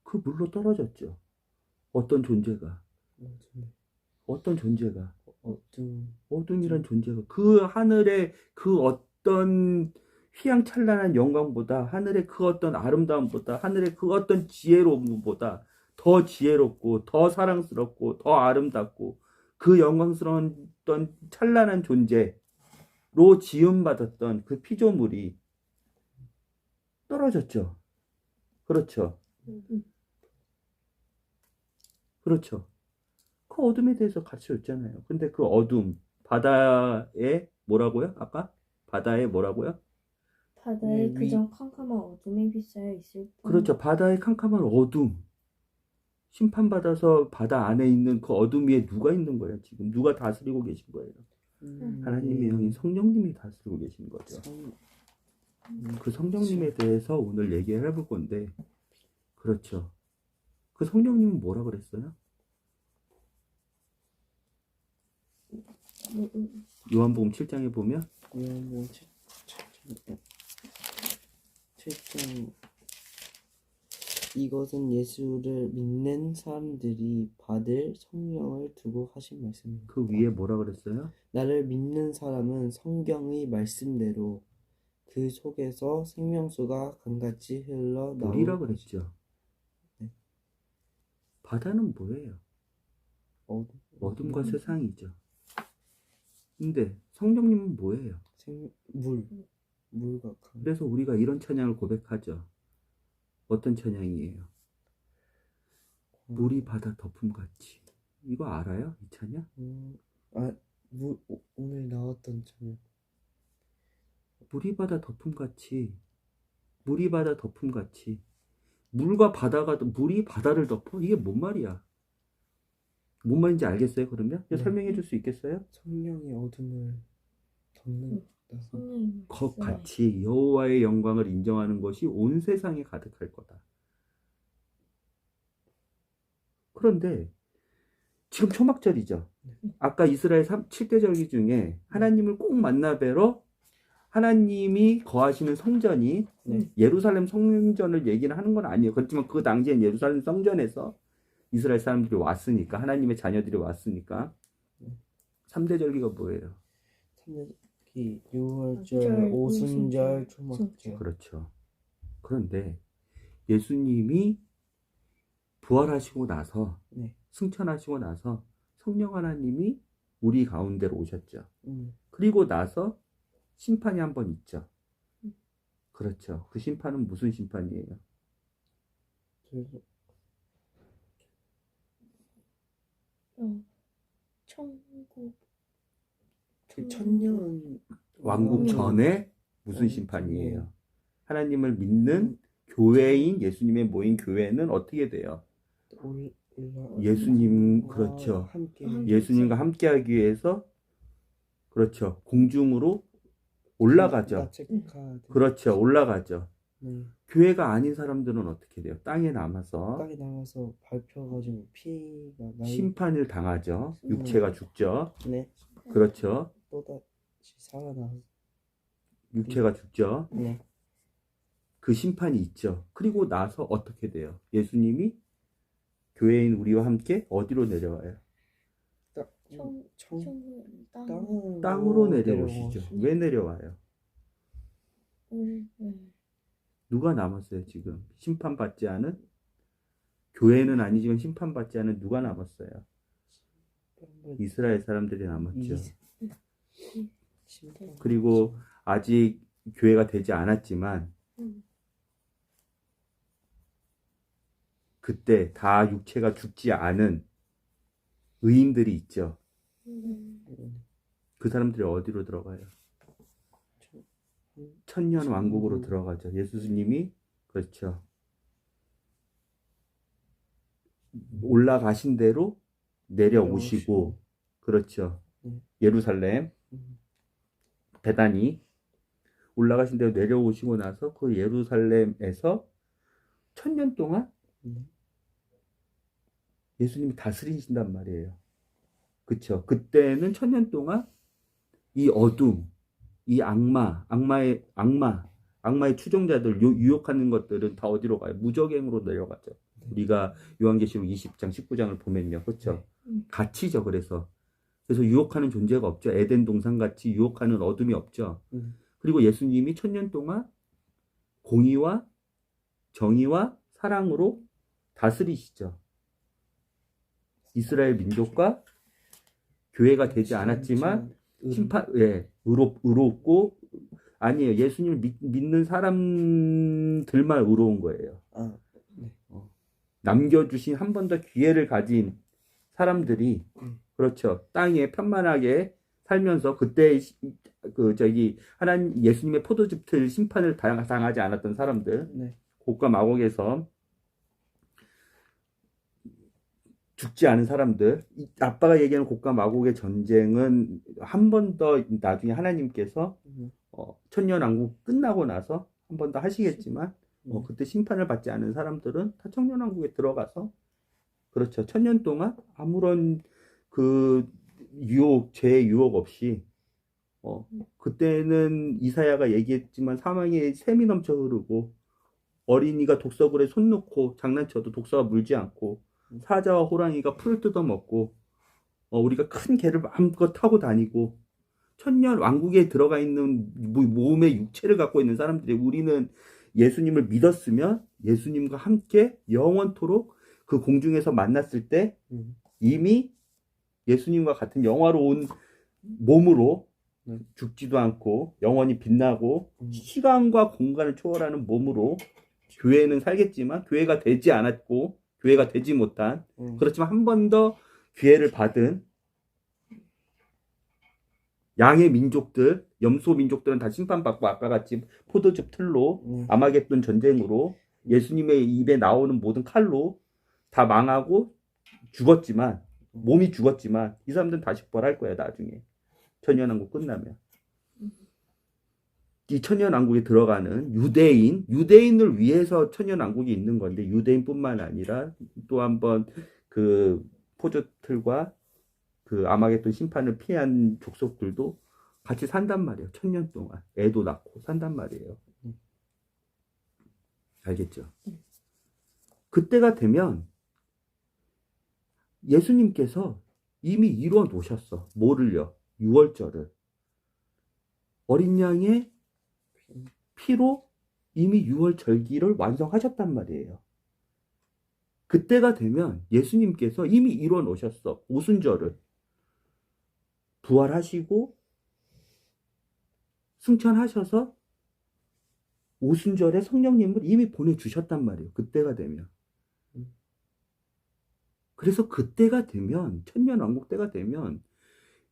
그 물로 떨어졌죠. 어떤 존재가. 어둠이란 존재가 그 하늘의 그 어떤 휘황찬란한 영광보다 하늘의 그 어떤 아름다움보다 하늘의 그 어떤 지혜로움보다 더 지혜롭고 더 사랑스럽고 더 아름답고 그 영광스러운 어떤 찬란한 존재로 지음받았던 그 피조물이 떨어졌죠. 그렇죠. 그렇죠. 그 어둠에 대해서 가르쳐줬잖아요. 근데 그 어둠, 바다에 뭐라고요? 아까? 바다에 뭐라고요? 바다에 위- 그저 캄캄한 어둠에 빗싸여 있을 뿐. 그렇죠. 바다의 캄캄한 어둠. 심판받아서 바다 안에 있는 그 어둠 위에 누가 있는 거예요, 지금? 누가 다스리고 계신 거예요? 하나님의 영인 성령님이 다스리고 계신 거죠. 그 성령님에 대해서 오늘 얘기를 해볼 건데, 그렇죠. 그 성령님은 뭐라 그랬어요? 요한복음 7장에 보면, 요한복음 7장 이것은 예수를 믿는 사람들이 받을 성령을 두고 하신 말씀입니다. 그 위에 뭐라 그랬어요? 나를 믿는 사람은 성경의 말씀대로 그 속에서 생명수가 강같이 흘러나올 물이라 것이다. 그랬죠. 네. 바다는 뭐예요? 어둠과 세상이죠. 근데 성령님은 뭐예요? 물과 강. 그래서 우리가 이런 찬양을 고백하죠. 어떤 찬양이에요? 물이 바다 덮음같이. 이거 알아요? 이 찬양? 오늘 나왔던 찬양. 물이 바다 덮음같이. 물이 바다 덮음같이. 물과 바다가, 물이 바다를 덮어? 이게 뭔 말이야? 뭔 말인지 알겠어요, 그러면? 네. 설명해 줄 수 있겠어요? 성령이 어둠을 덮는다. 성령님 것 같이 여호와의 영광을 인정하는 것이 온 세상에 가득할 거다. 그런데 지금 초막절이죠. 아까 이스라엘 7대 절기 중에 하나님을 꼭 만나 뵈러 하나님이 거하시는 성전이 예루살렘 성전을 얘기를 하는 건 아니에요. 그렇지만 그 당시엔 예루살렘 성전에서 이스라엘 사람들이 왔으니까, 하나님의 자녀들이 왔으니까 3대 절기가 뭐예요? 3절기, 6월절, 오순절, 초막절. 그렇죠. 그런데 예수님이 부활하시고 나서, 승천하시고 나서 성령 하나님이 우리 가운데로 오셨죠. 그리고 나서 심판이 한 번 있죠. 그렇죠. 그 심판은 무슨 심판이에요? 천국 천년 왕국 전에 무슨 심판이에요? 하나님을 믿는 교회인 예수님의 모인 교회는 어떻게 돼요? 예수님, 그렇죠. 예수님과 함께하기 위해서, 그렇죠. 공중으로 올라가죠. 그렇죠. 올라가죠. 교회가 아닌 사람들은 어떻게 돼요? 땅에 남아서 밟혀가지고 피가 심판을 당하죠. 육체가 죽죠. 네. 그렇죠. 또다시 살아나서 육체가 죽죠. 네. 그 심판이 있죠. 그리고 나서 어떻게 돼요? 예수님이 교회인 우리와 함께 어디로 내려와요? 땅으로 내려오시죠. 왜 내려와요? 누가 남았어요, 지금? 심판받지 않은? 교회는 아니지만 심판받지 않은 누가 남았어요? 이스라엘 사람들이 남았죠. 그리고 아직 교회가 되지 않았지만 그때 다 육체가 죽지 않은 의인들이 있죠. 그 사람들이 어디로 들어가요? 천년 왕국으로 들어가죠. 예수님이, 그렇죠, 올라가신 대로 내려오시고, 그렇죠, 예루살렘 베다니 올라가신 대로 내려오시고 나서 그 예루살렘에서 천년 동안 예수님이 다스리신단 말이에요. 그쵸? 그때는 천년 동안 이 어둠, 이 악마의 추종자들, 유혹하는 것들은 다 어디로 가요? 무적행으로 내려가죠. 우리가 요한계시록 20장, 19장을 보면요. 그렇죠? 갇히죠. 그래서 유혹하는 존재가 없죠. 에덴 동산 같이 유혹하는 어둠이 없죠. 그리고 예수님이 천년 동안 공의와 정의와 사랑으로 다스리시죠. 이스라엘 민족과 교회가 되지 않았지만 의롭고 아니에요. 예수님을 믿는 사람들만 의로운 거예요. 아, 네. 남겨주신 한 번 더 기회를 가진 사람들이 그렇죠. 땅에 편만하게 살면서 그때 하나님 예수님의 포도즙 틀 심판을 당하지 않았던 사람들, 네. 곡과 마곡에서 죽지 않은 사람들, 아빠가 얘기하는 곡과 마곡의 전쟁은 한 번 더 나중에 하나님께서 천년왕국 끝나고 나서 한 번 더 하시겠지만 그때 심판을 받지 않은 사람들은 다 천년왕국에 들어가서 그렇죠. 천년 동안 아무런 그 죄의 유혹 없이 그때는 이사야가 얘기했지만 사망의 샘이 넘쳐 흐르고 어린이가 독서굴에 손 놓고 장난쳐도 독서가 물지 않고 사자와 호랑이가 풀을 뜯어먹고 우리가 큰 개를 마음껏 타고 다니고 천년 왕국에 들어가 있는 몸의 육체를 갖고 있는 사람들이 우리는 예수님을 믿었으면 예수님과 함께 영원토록 그 공중에서 만났을 때 이미 예수님과 같은 영화로운 몸으로 죽지도 않고 영원히 빛나고 시간과 공간을 초월하는 몸으로 교회는 살겠지만 교회가 되지 않았고 교회가 되지 못한 그렇지만 한 번 더 기회를 받은 양의 민족들, 염소 민족들은 다 심판받고 아까 같이 포도즙 틀로 아마겟돈 전쟁으로 예수님의 입에 나오는 모든 칼로 다 망하고 죽었지만 몸이 죽었지만 이 사람들은 다시 부활할 거예요. 나중에 천년왕국 끝나면 이 천년왕국에 들어가는 유대인을 위해서 천년왕국이 있는 건데 유대인뿐만 아니라 또 한번 그 포도틀과 그 아마겟돈 심판을 피한 족속들도 같이 산단 말이에요. 천년 동안 애도 낳고 산단 말이에요. 알겠죠? 그때가 되면 예수님께서 이미 이루어 놓으셨어. 뭐를요? 유월절을. 어린 양의 피로 이미 유월절기를 완성하셨단 말이에요. 그때가 되면 예수님께서 이미 이루어 놓으셨어. 오순절을. 부활하시고 승천하셔서 오순절에 성령님을 이미 보내주셨단 말이에요. 그때가 되면. 그래서 그때가 되면 천년왕국 때가 되면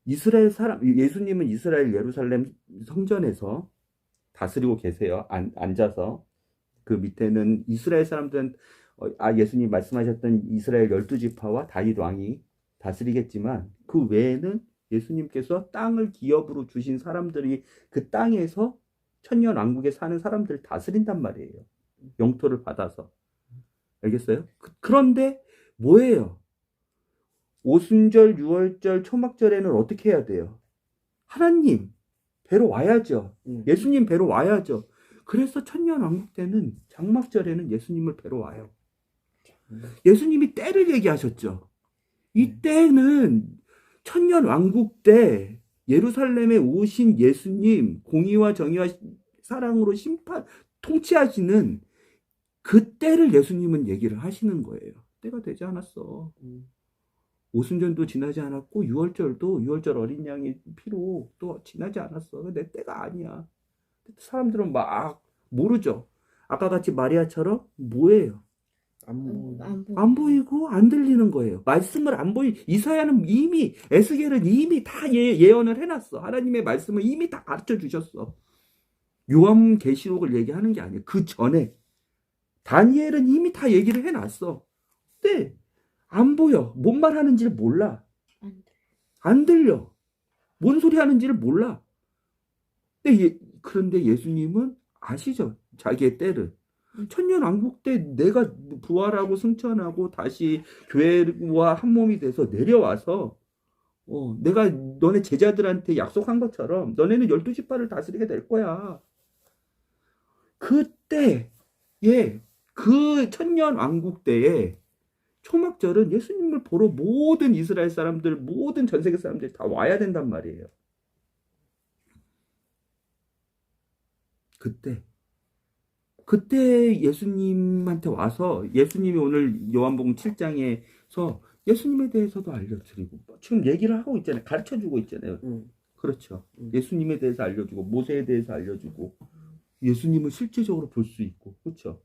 이스라엘 사람 예수님은 이스라엘 예루살렘 성전에서 다스리고 계세요. 앉아서 그 밑에는 이스라엘 사람들은 예수님 말씀하셨던 이스라엘 12지파와 다윗 왕이 다스리겠지만 그 외에는 예수님께서 땅을 기업으로 주신 사람들이 그 땅에서 천년왕국에 사는 사람들을 다스린단 말이에요. 영토를 받아서. 알겠어요? 그런데 뭐예요? 오순절, 유월절, 초막절에는 어떻게 해야 돼요? 하나님 뵈러 와야죠. 예수님 뵈러 와야죠. 그래서 천년왕국 때는 장막절에는 예수님을 뵈러 와요. 예수님이 때를 얘기하셨죠. 이 때는 천년왕국 때 예루살렘에 오신 예수님 공의와 정의와 사랑으로 통치하시는 그 때를 예수님은 얘기를 하시는 거예요. 때가 되지 않았어. 오순절도 지나지 않았고 유월절 어린 양의 피로 또 지나지 않았어. 내 때가 아니야. 사람들은 막 모르죠. 아까 같이 마리아처럼 뭐예요? 안 보이고 안 들리는 거예요. 말씀을 안 이사야는 이미 에스겔은 이미 다 예언을 해놨어. 하나님의 말씀을 이미 다 가르쳐 주셨어. 요한계시록을 얘기하는 게 아니에요. 그 전에 다니엘은 이미 다 얘기를 해놨어. 근데 안 보여. 뭔 말 하는지를 몰라. 안 들려. 뭔 소리 하는지를 몰라. 그런데 예수님은 아시죠? 자기의 때를. 천년왕국 때 내가 부활하고 승천하고 다시 교회와 한 몸이 돼서 내려와서 내가 너네 제자들한테 약속한 것처럼 너네는 12지파를 다스리게 될 거야. 그때 그 천년왕국 때에 초막절은 예수님을 보러 모든 이스라엘 사람들, 모든 전 세계 사람들이 다 와야 된단 말이에요. 그때 예수님한테 와서 예수님이 오늘 요한복음 7장에서 예수님에 대해서도 알려드리고 지금 얘기를 하고 있잖아요. 가르쳐주고 있잖아요. 그렇죠. 예수님에 대해서 알려주고 모세에 대해서 알려주고 예수님을 실제적으로 볼 수 있고 그렇죠.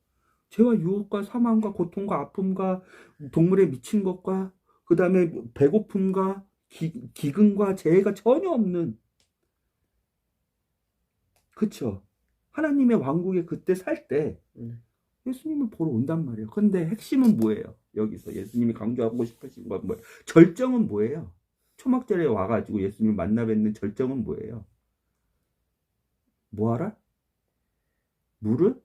죄와 유혹과 사망과 고통과 아픔과 동물에 미친 것과 그 다음에 배고픔과 기근과 재해가 전혀 없는 그렇죠. 하나님의 왕국에 그때 살 때 예수님을 보러 온단 말이에요. 근데 핵심은 뭐예요? 여기서 예수님이 강조하고 싶으신 건 뭐예요? 절정은 뭐예요? 초막절에 와가지고 예수님을 만나 뵙는 절정은 뭐예요? 뭐하라? 물을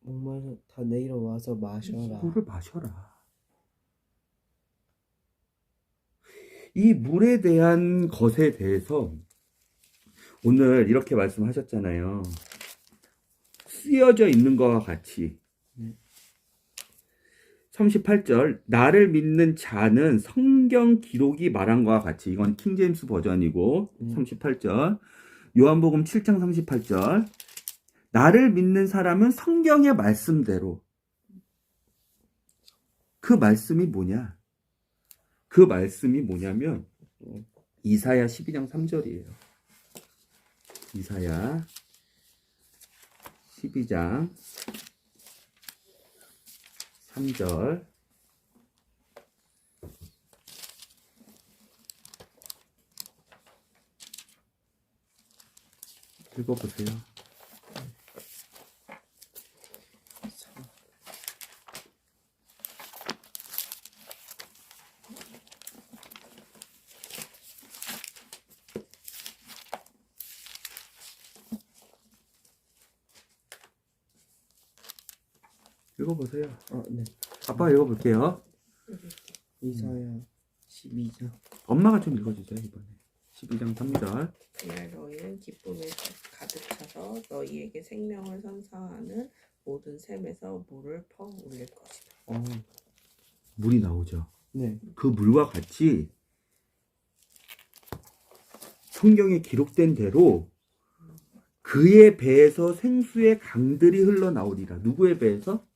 목마르 다 내일어 와서 마셔라. 물을 마셔라. 이 물에 대한 것에 대해서 오늘 이렇게 말씀하셨잖아요. 쓰여져 있는 것과 같이 38절 나를 믿는 자는 성경 기록이 말한 것과 같이 이건 킹제임스 버전이고 38절 요한복음 7장 38절 나를 믿는 사람은 성경의 말씀대로 그 말씀이 뭐냐? 그 말씀이 뭐냐면 이사야 12장 3절이에요. 이사야 12장 3절 읽어보세요. 읽어보세요. 네. 아빠가 읽어볼게요. 이사야 12장. 엄마가 좀 읽어주세요. 이번에 12장 3절 그날 너희는 기쁨에 가득 차서 너희에게 생명을 선사하는 모든 샘에서 물을 퍼 올릴 것이다. 물이 나오죠. 네. 그 물과 같이 성경에 기록된 대로 그의 배에서 생수의 강들이 흘러나오리라. 누구의 배에서?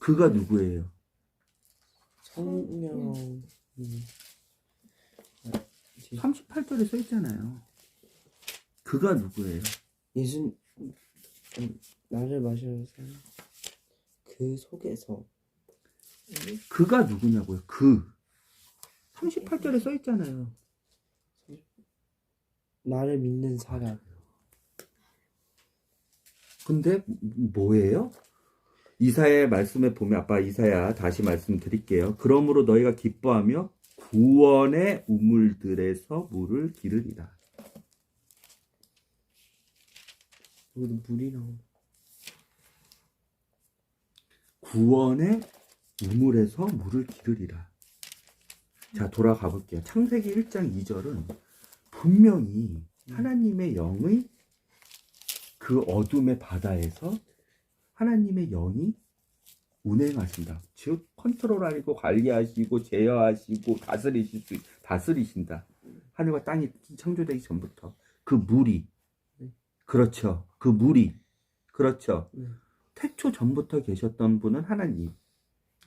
그가 누구예요? 성령 38절에 써 있잖아요. 그가 누구예요? 예수 나를 마셔서 그 속에서 그가 누구냐고요? 그 38절에 써 있잖아요. 나를 믿는 사람. 근데 뭐예요? 이사야의 말씀에 보면 아빠 이사야 다시 말씀드릴게요. 그러므로 너희가 기뻐하며 구원의 우물들에서 물을 기르리라. 여기도 물이 나오네. 구원의 우물에서 물을 기르리라. 자, 돌아가 볼게요. 창세기 1장 2절은 분명히 하나님의 영의 그 어둠의 바다에서 하나님의 영이 운행하신다. 즉 컨트롤하시고 관리하시고 제어하시고 다스리신다. 하늘과 땅이 창조되기 전부터 그 물이 그렇죠. 그 물이 그렇죠. 태초 전부터 계셨던 분은 하나님,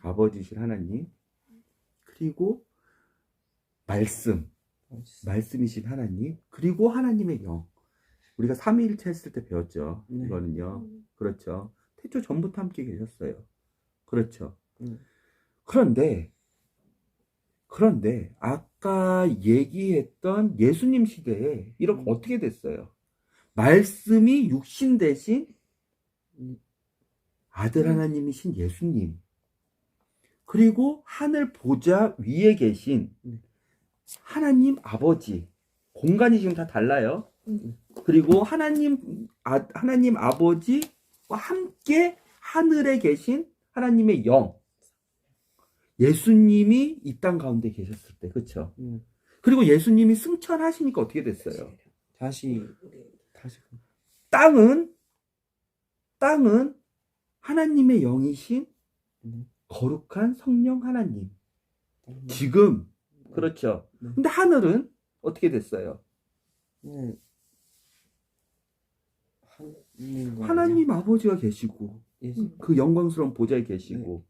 아버지신 하나님, 그리고 말씀이신 하나님, 그리고 하나님의 영. 우리가 삼위일체 했을 때 배웠죠. 이거는요. 그렇죠. 태초 전부터 함께 계셨어요. 그렇죠. 그런데 아까 얘기했던 예수님 시대에 이렇게 어떻게 됐어요? 말씀이 육신 대신 아들 하나님이신 예수님, 그리고 하늘 보좌 위에 계신 하나님 아버지, 공간이 지금 다 달라요. 그리고 하나님 아버지와 함께 하늘에 계신 하나님의 영, 예수님이 이 땅 가운데 계셨을 때, 그렇죠? 그리고 예수님이 승천하시니까 어떻게 됐어요? 다시 땅은 하나님의 영이신 거룩한 성령 하나님. 지금 그렇죠. 근데 하늘은 어떻게 됐어요? 하나님 아버지가 계시고 그 영광스러운 보좌에 계시고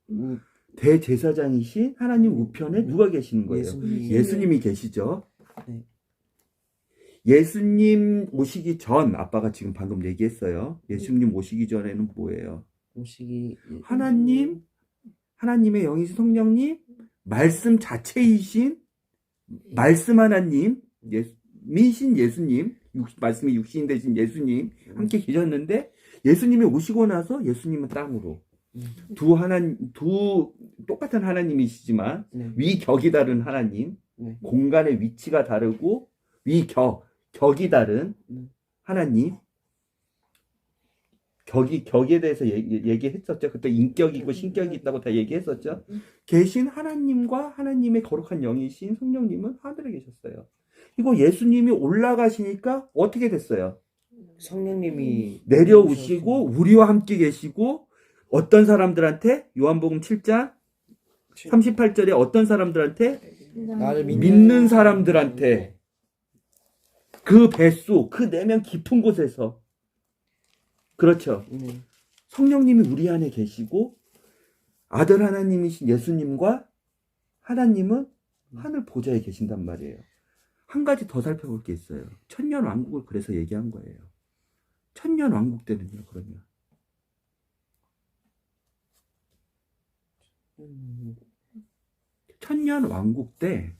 대제사장이신 하나님 우편에 누가 계시는 거예요? 예수님이 계시죠. 네. 예수님 오시기 전, 아빠가 지금 방금 얘기했어요. 예수님 오시기 전에는 뭐예요? 음식이 하나님의 영이신 성령님, 말씀 자체이신 말씀 하나님, 미신 예수님, 말씀이 육신 되신 예수님 함께 계셨는데, 예수님이 오시고 나서 예수님은 땅으로 두 똑같은 하나님이시지만 네. 위격이 다른 하나님, 네. 공간의 위치가 다르고 격이 다른 하나님, 격에 대해서 얘기했었죠. 그때 인격이고 신격이 있다고 다 얘기했었죠. 계신 하나님과 하나님의 거룩한 영이신 성령님은 하늘에 계셨어요. 이거 예수님이 올라가시니까 어떻게 됐어요? 성령님이 내려오시고 우리와 함께 계시고, 어떤 사람들한테? 요한복음 7장 38절에 어떤 사람들한테? 나를 믿는 사람들한테. 그 뱃속, 그 내면 깊은 곳에서. 그렇죠. 네. 성령님이 우리 안에 계시고, 아들 하나님이신 예수님과 하나님은 하늘 보좌에 계신단 말이에요. 한 가지 더 살펴볼 게 있어요. 천년 왕국을 그래서 얘기한 거예요. 천년 왕국 때는요, 그러면. 천년 왕국 때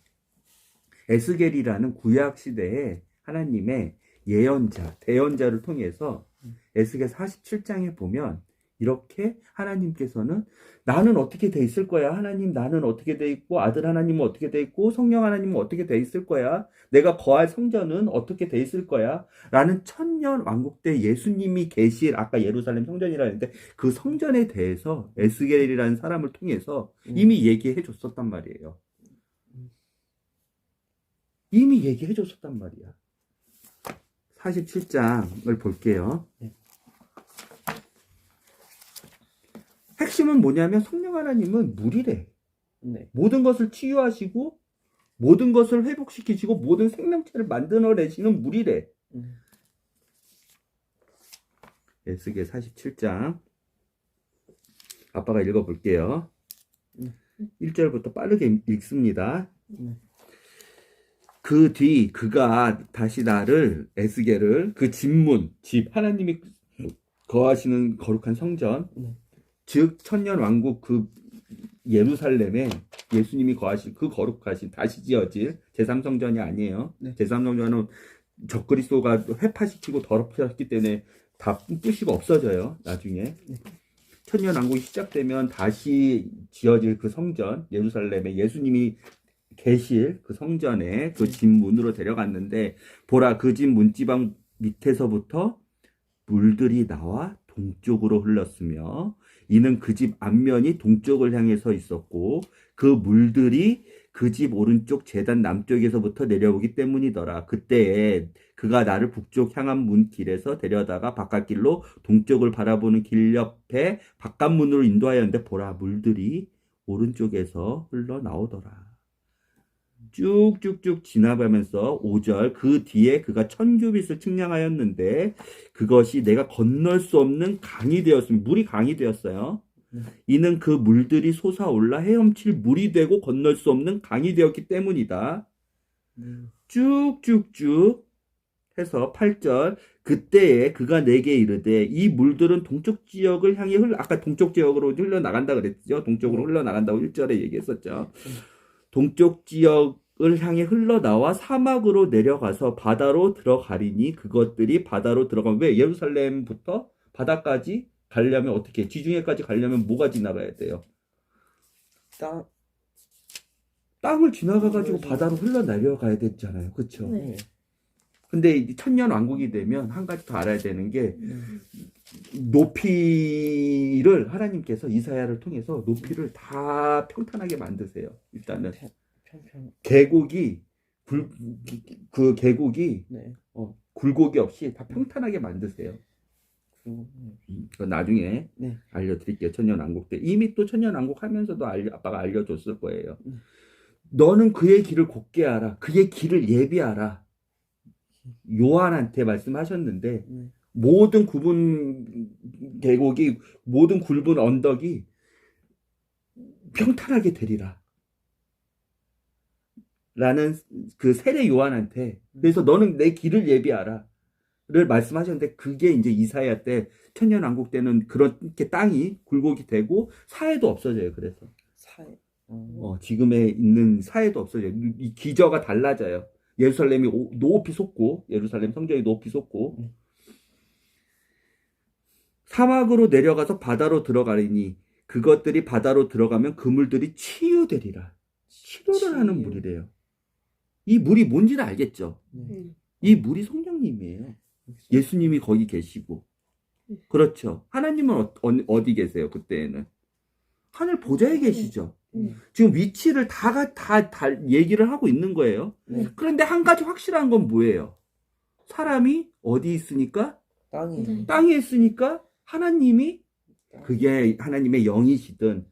에스겔이라는 구약 시대의 하나님의 예언자, 대언자를 통해서 에스겔 47장에 보면 이렇게 하나님께서는 나는 어떻게 돼 있을 거야? 하나님, 나는 어떻게 돼 있고, 아들 하나님은 어떻게 돼 있고, 성령 하나님은 어떻게 돼 있을 거야? 내가 거할 성전은 어떻게 돼 있을 거야? 라는 천년 왕국 때 예수님이 계실, 아까 예루살렘 성전이라 했는데 그 성전에 대해서 에스겔이라는 사람을 통해서 이미 얘기해 줬었단 말이에요. 이미 얘기해 줬었단 말이야. 47장을 볼게요. 핵심은 뭐냐면 성령 하나님은 물이래. 네. 모든 것을 치유하시고 모든 것을 회복시키시고 모든 생명체를 만들어내시는 물이래. 에스겔 47장 아빠가 읽어볼게요. 1절부터 빠르게 읽습니다. 그 뒤 그가 다시 나를, 에스겔을, 그 집문, 집, 하나님이 거하시는 거룩한 성전, 즉 천년 왕국 그 예루살렘에 예수님이 거하실 그 거룩하신 다시 지어질 제3성전이 아니에요. 제3성전은 적그리스도가 회파시키고 더럽혔기 때문에 다 부시고 없어져요. 나중에 천년 왕국이 시작되면 다시 지어질 그 성전, 예루살렘에 예수님이 계실 그 성전에 그 집 문으로 데려갔는데, 보라, 그 집 문지방 밑에서부터 물들이 나와 동쪽으로 흘렀으며 이는 그 집 앞면이 동쪽을 향해 서 있었고 그 물들이 그 집 오른쪽 제단 남쪽에서부터 내려오기 때문이더라. 그때에 그가 나를 북쪽 향한 문 길에서 데려다가 바깥길로 동쪽을 바라보는 길 옆에 바깥문으로 인도하였는데, 보라, 물들이 오른쪽에서 흘러나오더라. 쭉쭉쭉 지나가면서 5절, 그 뒤에 그가 1000규빗을 측량하였는데 그것이 내가 건널 수 없는 강이 되었습니다. 물이 강이 되었어요. 이는 그 물들이 솟아올라 헤엄칠 물이 되고 건널 수 없는 강이 되었기 때문이다. 쭉쭉쭉 해서 8절, 그때에 그가 내게 이르되 이 물들은 동쪽 지역을 향해 아까 동쪽 지역으로 흘러나간다 그랬죠. 동쪽으로 흘러나간다고 1절에 얘기했었죠. 동쪽 지역을 향해 흘러나와 사막으로 내려가서 바다로 들어가리니 그것들이 바다로 들어가면, 왜 예루살렘부터 바다까지 가려면 어떻게, 지중해까지 가려면 뭐가 지나가야 돼요? 땅을 지나가가지고 바다로 흘러내려가야 되잖아요. 그쵸? 네. 근데 이 천년 왕국이 되면 한 가지 더 알아야 되는 게, 높이를 하나님께서 이사야를 통해서 높이를 다 평탄하게 만드세요. 일단은 계곡이 그 계곡이 굴곡이 없이 다 평탄하게 만드세요. 그건 나중에 알려드릴게요. 천년 왕국 때 이미 또 천년 왕국 하면서도 아빠가 알려줬을 거예요. 너는 그의 길을 곧게 하라. 그의 길을 예비하라. 요한한테 말씀하셨는데, 모든 굽은 계곡이, 모든 굵은 언덕이 평탄하게 되리라. 라는 그 세례 요한한테 그래서 너는 내 길을 예비하라 를 말씀하셨는데 그게 이제 이사야 때 천년왕국 때는 그렇게 땅이 굴곡이 되고 사회도 없어져요. 그래서 사회. 지금에 있는 사회도 없어져요. 이 기저가 달라져요. 예루살렘이 높이 솟고 예루살렘 성전이 높이 솟고 사막으로 내려가서 바다로 들어가리니 그것들이 바다로 들어가면 그물들이 치유되리라. 치료를 하는 물이래요. 이 물이 뭔지는 알겠죠? 이 물이 성령님이에요. 예수님이 거기 계시고 그렇죠. 하나님은 어디 계세요? 그때에는 하늘 보좌에 계시죠. 지금 위치를 다 얘기를 하고 있는 거예요. 그런데 한 가지 확실한 건 뭐예요? 사람이 어디 있으니까? 땅에 있으니까 하나님이 그게 하나님의 영이시든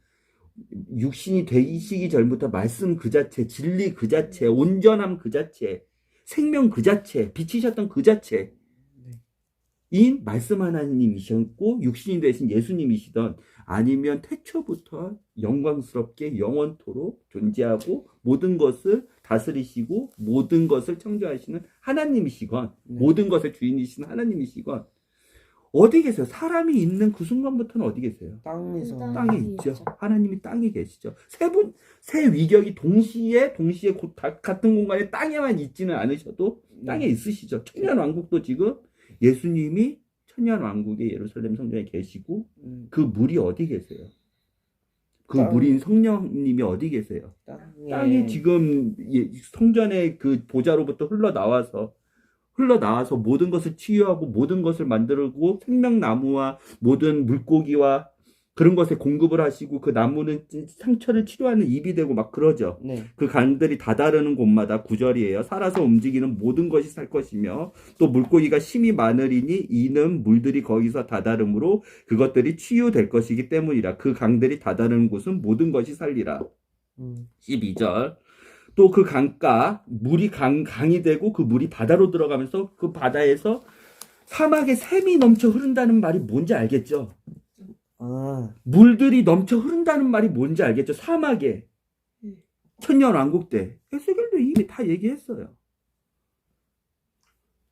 육신이 되시기 전부터 말씀 그 자체, 진리 그 자체, 온전함 그 자체, 생명 그 자체, 빛이셨던 그 자체 인 말씀 하나님이셨고 육신이 되신 예수님이시던 아니면 태초부터 영광스럽게 영원토록 존재하고 모든 것을 다스리시고 모든 것을 창조하시는 하나님이시건 모든 것의 주인이신 하나님이시건 어디 계세요? 사람이 있는 그 순간부터는 어디 계세요? 땅에 있죠. 하나님이 땅에 계시죠. 세 위격이 동시에 같은 공간에 땅에만 있지는 않으셔도 땅에 있으시죠. 천년왕국도 지금 예수님이 천년왕국의 예루살렘 성전에 계시고 그 물이 어디 계세요? 그 물인 성령님이 어디 계세요? 땅이 지금 성전의 그 보좌로부터 흘러나와서 모든 것을 치유하고 모든 것을 만들고 생명나무와 모든 물고기와 그런 것에 공급을 하시고 그 나무는 상처를 치료하는 입이 되고 막 그러죠. 그 강들이 다다르는 곳마다 구절이에요. 살아서 움직이는 모든 것이 살 것이며 또 물고기가 심이 많으리니 이는 물들이 거기서 다다름으로 그것들이 치유될 것이기 때문이라. 그 강들이 다다르는 곳은 모든 것이 살리라. 12절 또 그 강가 물이 강이 되고 그 물이 바다로 들어가면서 그 바다에서 사막에 샘이 넘쳐 흐른다는 말이 뭔지 알겠죠? 물들이 넘쳐 흐른다는 말이 뭔지 알겠죠? 사막에 천년왕국 때 에스겔도 이미 다 얘기했어요.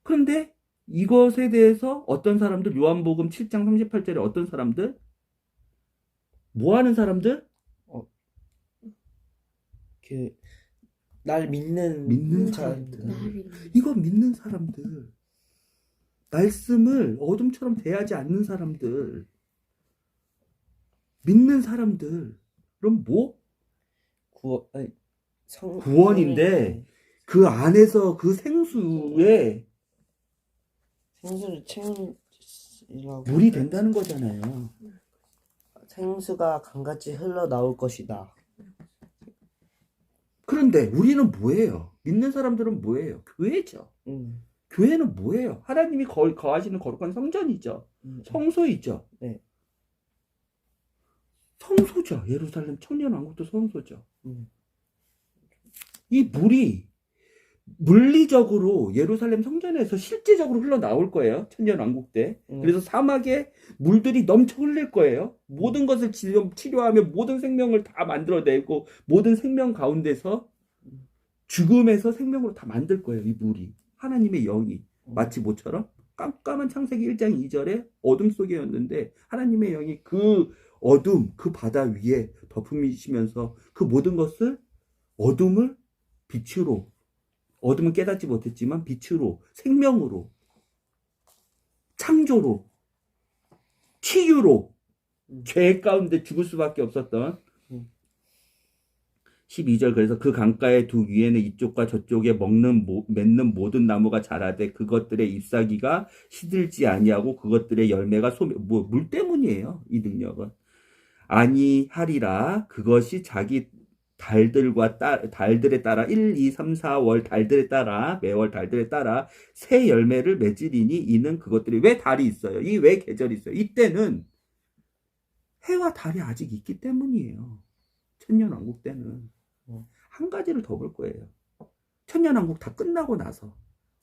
그런데 이것에 대해서 어떤 사람들 요한복음 7장 38절에 어떤 사람들 뭐하는 사람들? 날 믿는 사람들. 이거 믿는 사람들. 말씀을 어둠처럼 대하지 않는 사람들. 믿는 사람들. 그럼 뭐? 구원인데 그 안에서 그 생수를 채우라고 물이 된다는 거잖아요. 생수가 강같이 흘러나올 것이다. 그런데 우리는 뭐예요? 믿는 사람들은 뭐예요? 교회죠. 교회는 뭐예요? 하나님이 거하시는 거룩한 성전이죠. 성소이죠. 성소죠. 예루살렘 천년왕국도 성소죠. 이 물이 물리적으로 예루살렘 성전에서 실제적으로 흘러나올 거예요. 천년왕국 때. 그래서 사막에 물들이 넘쳐 흘릴 거예요. 모든 것을 치료하며 모든 생명을 다 만들어내고 모든 생명 가운데서 죽음에서 생명으로 다 만들 거예요. 이 물이. 하나님의 영이. 마치 뭐처럼? 깜깜한 창세기 1장 2절에 어둠 속에였는데 하나님의 영이 그 어둠, 그 바다 위에 덮으시면서 그 모든 것을 어둠을 빛으로 어둠은 깨닫지 못했지만 빛으로 생명으로 창조로 치유로 죄 가운데 죽을 수밖에 없었던 12절 그래서 그 강가의 두 위에는 이쪽과 저쪽에 맺는 모든 나무가 자라되 그것들의 잎사귀가 시들지 아니하고 그것들의 열매가 물 때문이에요. 이 능력은 아니하리라. 그것이 자기 달들에 따라 1, 2, 3, 4월 달들에 따라 매월 달들에 따라 새 열매를 맺으리니 이는 그것들이 왜 달이 있어요? 이 왜 계절이 있어요? 이때는 해와 달이 아직 있기 때문이에요. 천년왕국 때는 한 가지를 더 볼 거예요. 천년왕국 다 끝나고 나서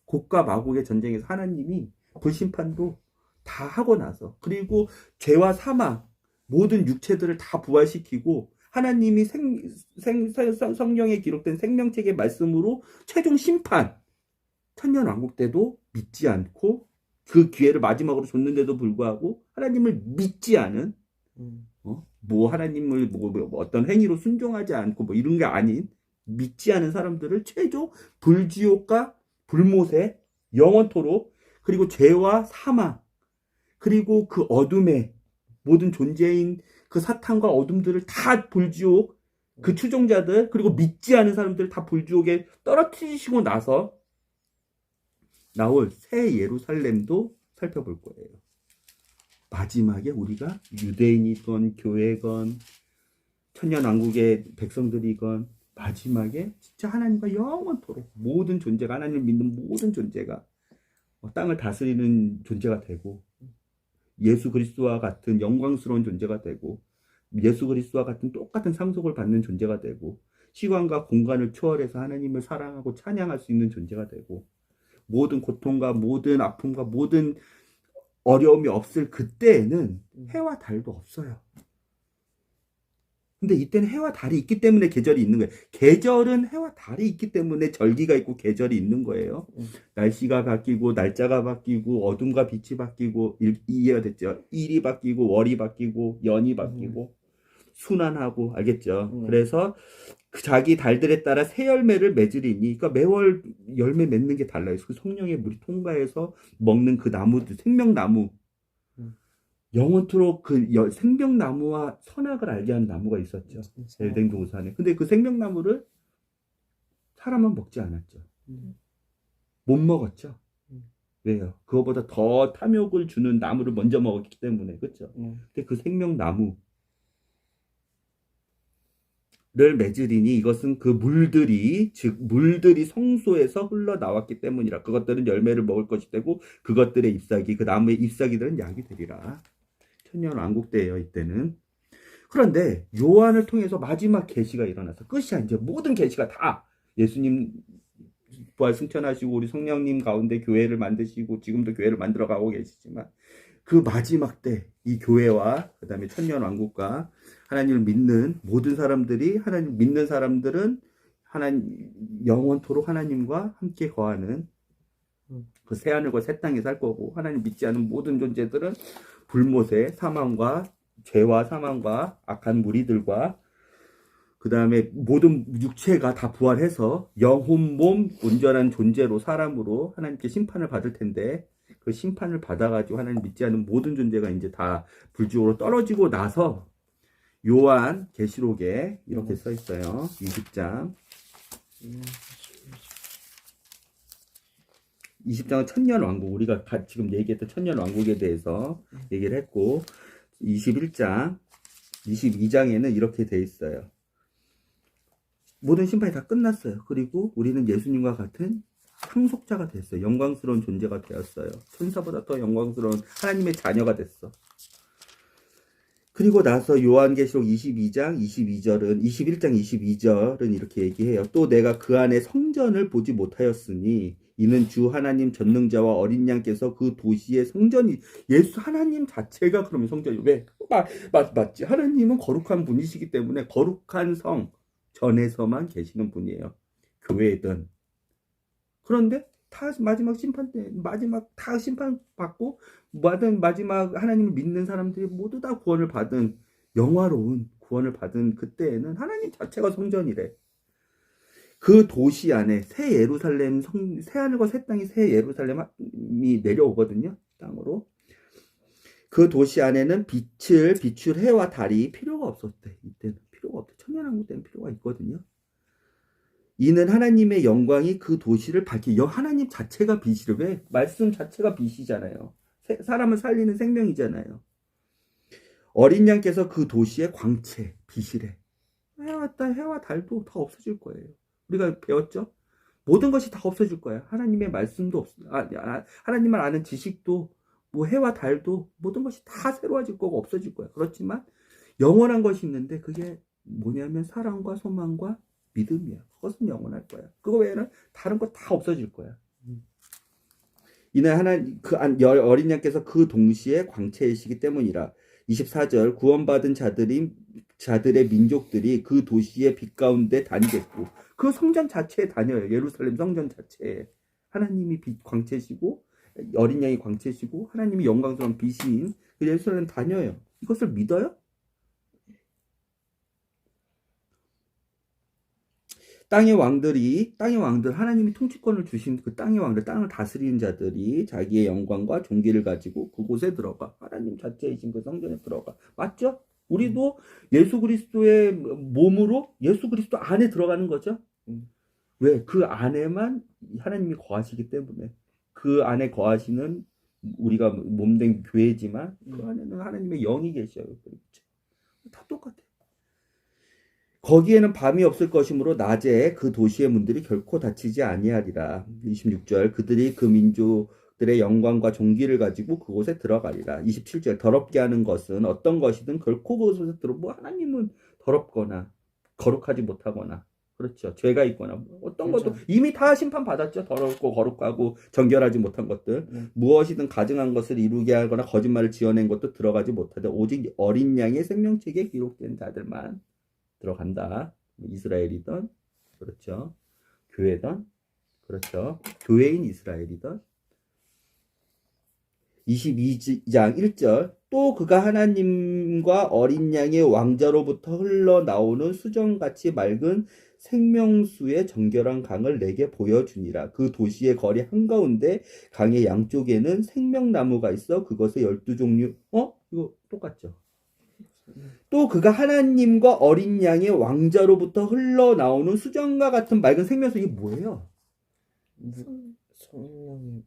곡과 마곡의 전쟁에서 하나님이 불심판도 다 하고 나서 그리고 죄와 사망 모든 육체들을 다 부활시키고 하나님이 성경에 기록된 생명책의 말씀으로 최종 심판, 천년왕국 때도 믿지 않고 그 기회를 마지막으로 줬는데도 불구하고 하나님을 믿지 않은 뭐 하나님을 뭐 어떤 행위로 순종하지 않고 뭐 이런 게 아닌 믿지 않은 사람들을 최종 불지옥과 불못에 영원토록 그리고 죄와 사망 그리고 그 어둠의 모든 존재인 그 사탄과 어둠들을 다 불지옥 그 추종자들 그리고 믿지 않은 사람들을 다 불지옥에 떨어뜨리시고 나서 나올 새 예루살렘도 살펴볼 거예요. 마지막에 우리가 유대인이건 교회건 천년왕국의 백성들이건 마지막에 진짜 하나님과 영원토록 모든 존재가 하나님을 믿는 모든 존재가 땅을 다스리는 존재가 되고 예수 그리스도와 같은 영광스러운 존재가 되고 예수 그리스도와 같은 똑같은 상속을 받는 존재가 되고 시간과 공간을 초월해서 하나님을 사랑하고 찬양할 수 있는 존재가 되고 모든 고통과 모든 아픔과 모든 어려움이 없을 그때에는 해와 달도 없어요. 근데 이때는 해와 달이 있기 때문에 계절이 있는 거예요. 계절은 해와 달이 있기 때문에 절기가 있고 계절이 있는 거예요. 날씨가 바뀌고 날짜가 바뀌고 어둠과 빛이 바뀌고 이해가 됐죠? 일이 바뀌고 월이 바뀌고 연이 바뀌고 순환하고 알겠죠? 그래서 그 자기 달들에 따라 새 열매를 맺으리니 그러니까 매월 열매 맺는 게 달라요. 그 성령의 물이 통과해서 먹는 그 나무들 생명나무 영원토록 그 생명나무와 선악을 알게 하는 나무가 있었죠. 엘덴 동산에. 근데 그 생명나무를 사람은 먹지 않았죠. 못 먹었죠. 왜요? 그거보다 더 탐욕을 주는 나무를 먼저 먹었기 때문에. 그렇죠? 근데 그 생명나무를 맺으리니 이것은 그 물들이 즉 물들이 성소에서 흘러나왔기 때문이라. 그것들은 열매를 먹을 것이 되고 그것들의 잎사귀 그 나무의 잎사귀들은 약이 되리라. 천년왕국 때예요. 이때는. 그런데 요한을 통해서 마지막 계시가 일어나서 끝이야. 이제 모든 계시가 다 예수님 부활 승천하시고 우리 성령님 가운데 교회를 만드시고 지금도 교회를 만들어가고 계시지만 그 마지막 때 이 교회와 그 다음에 천년왕국과 하나님을 믿는 모든 사람들이 하나님 믿는 사람들은 하나님 영원토록 하나님과 함께 거하는 그 새하늘과 새 땅에 살 거고 하나님 믿지 않은 모든 존재들은 불못의 사망과 죄와 사망과 악한 무리들과 그 다음에 모든 육체가 다 부활해서 영혼 몸 온전한 존재로 사람으로 하나님께 심판을 받을 텐데 그 심판을 받아가지고 하나님 믿지 않는 모든 존재가 이제 다 불지옥으로 떨어지고 나서 요한 계시록에 이렇게 써 있어요. 20장 20장은 천년왕국 우리가 지금 얘기했던 천년왕국에 대해서 얘기를 했고 21장 22장에는 이렇게 돼 있어요. 모든 심판이 다 끝났어요. 그리고 우리는 예수님과 같은 상속자가 됐어요. 영광스러운 존재가 되었어요. 천사보다 더 영광스러운 하나님의 자녀가 됐어. 그리고 나서 요한계시록 22장 22절은 21장 22절은 이렇게 얘기해요. 또 내가 그 안에 성전을 보지 못하였으니 이는 주 하나님 전능자와 어린 양께서 그 도시의 성전이 예수 하나님 자체가 그러면 성전이 왜? 맞지. 하나님은 거룩한 분이시기 때문에 거룩한 성 전에서만 계시는 분이에요. 교회든. 그런데 다 마지막 심판 때 마지막 다 심판 받고 마지막 하나님을 믿는 사람들이 모두 다 구원을 받은 영화로운 구원을 받은 그때에는 하나님 자체가 성전이래. 그 도시 안에 새 예루살렘 새 하늘과 새 땅이 새 예루살렘이 내려오거든요. 땅으로. 그 도시 안에는 빛을 비출 해와 달이 필요가 없었대. 이때는 필요가 없대. 천년왕국 때는 필요가 있거든요. 이는 하나님의 영광이 그 도시를 밝히 하나님 자체가 빛이래. 왜? 말씀 자체가 빛이잖아요. 사람을 살리는 생명이잖아요. 어린 양께서 그 도시의 광채, 빛이래. 해와 달도 다 없어질 거예요. 우리가 배웠죠? 모든 것이 다 없어질 거야. 하나님의 말씀도 하나님을 아는 지식도 뭐 해와 달도 모든 것이 다 새로워질 거고 없어질 거야. 그렇지만 영원한 것이 있는데 그게 뭐냐면 사랑과 소망과 믿음이야. 그것은 영원할 거야. 그거 외에는 다른 거 다 없어질 거야. 이는 어린 양께서 그 동시에 광채이시기 때문이라. 24절 구원받은 자들이 자들의 민족들이 그 도시의 빛 가운데 다니겠고, 그 성전 자체에 다녀요. 예루살렘 성전 자체에. 하나님이 빛 광채시고 어린 양이 광채시고 하나님이 영광스러운 빛인 그 예루살렘 다녀요. 이것을 믿어요? 땅의 왕들, 하나님이 통치권을 주신 그 땅의 왕들, 땅을 다스리는 자들이 자기의 영광과 존귀를 가지고 그곳에 들어가. 하나님 자체이신 그 성전에 들어가. 맞죠? 우리도 예수 그리스도의 몸으로 예수 그리스도 안에 들어가는 거죠. 왜? 그 안에만 하나님이 거하시기 때문에. 그 안에 거하시는 우리가 몸된 교회지만 그 안에는 하나님의 영이 계셔요. 그렇죠? 다 똑같아요. 거기에는 밤이 없을 것이므로 낮에 그 도시의 문들이 결코 닫히지 아니하리라. 26절 그들이 그 민족들의 영광과 존귀를 가지고 그곳에 들어가리라. 27절 더럽게 하는 것은 어떤 것이든 결코 그곳에 들어. 하나님은 더럽거나 거룩하지 못하거나 그렇죠. 죄가 있거나 어떤 그렇죠. 것도 이미 다 심판받았죠. 더럽고 거룩하고 정결하지 못한 것들. 무엇이든 가증한 것을 이루게 하거나 거짓말을 지어낸 것도 들어가지 못하되 오직 어린 양의 생명책에 기록된 자들만 들어간다. 이스라엘이든 그렇죠. 교회든 그렇죠. 교회인 이스라엘이든. 22장 1절 또 그가 하나님과 어린 양의 왕자로부터 흘러나오는 수정같이 맑은 생명수의 정결한 강을 내게 보여주니라. 그 도시의 거리 한가운데 강의 양쪽에는 생명나무가 있어 그것의 12종류. 이거 똑같죠. 또 그가 하나님과 어린 양의 왕자로부터 흘러나오는 수정과 같은 맑은 생명수. 이게 뭐예요? 성령의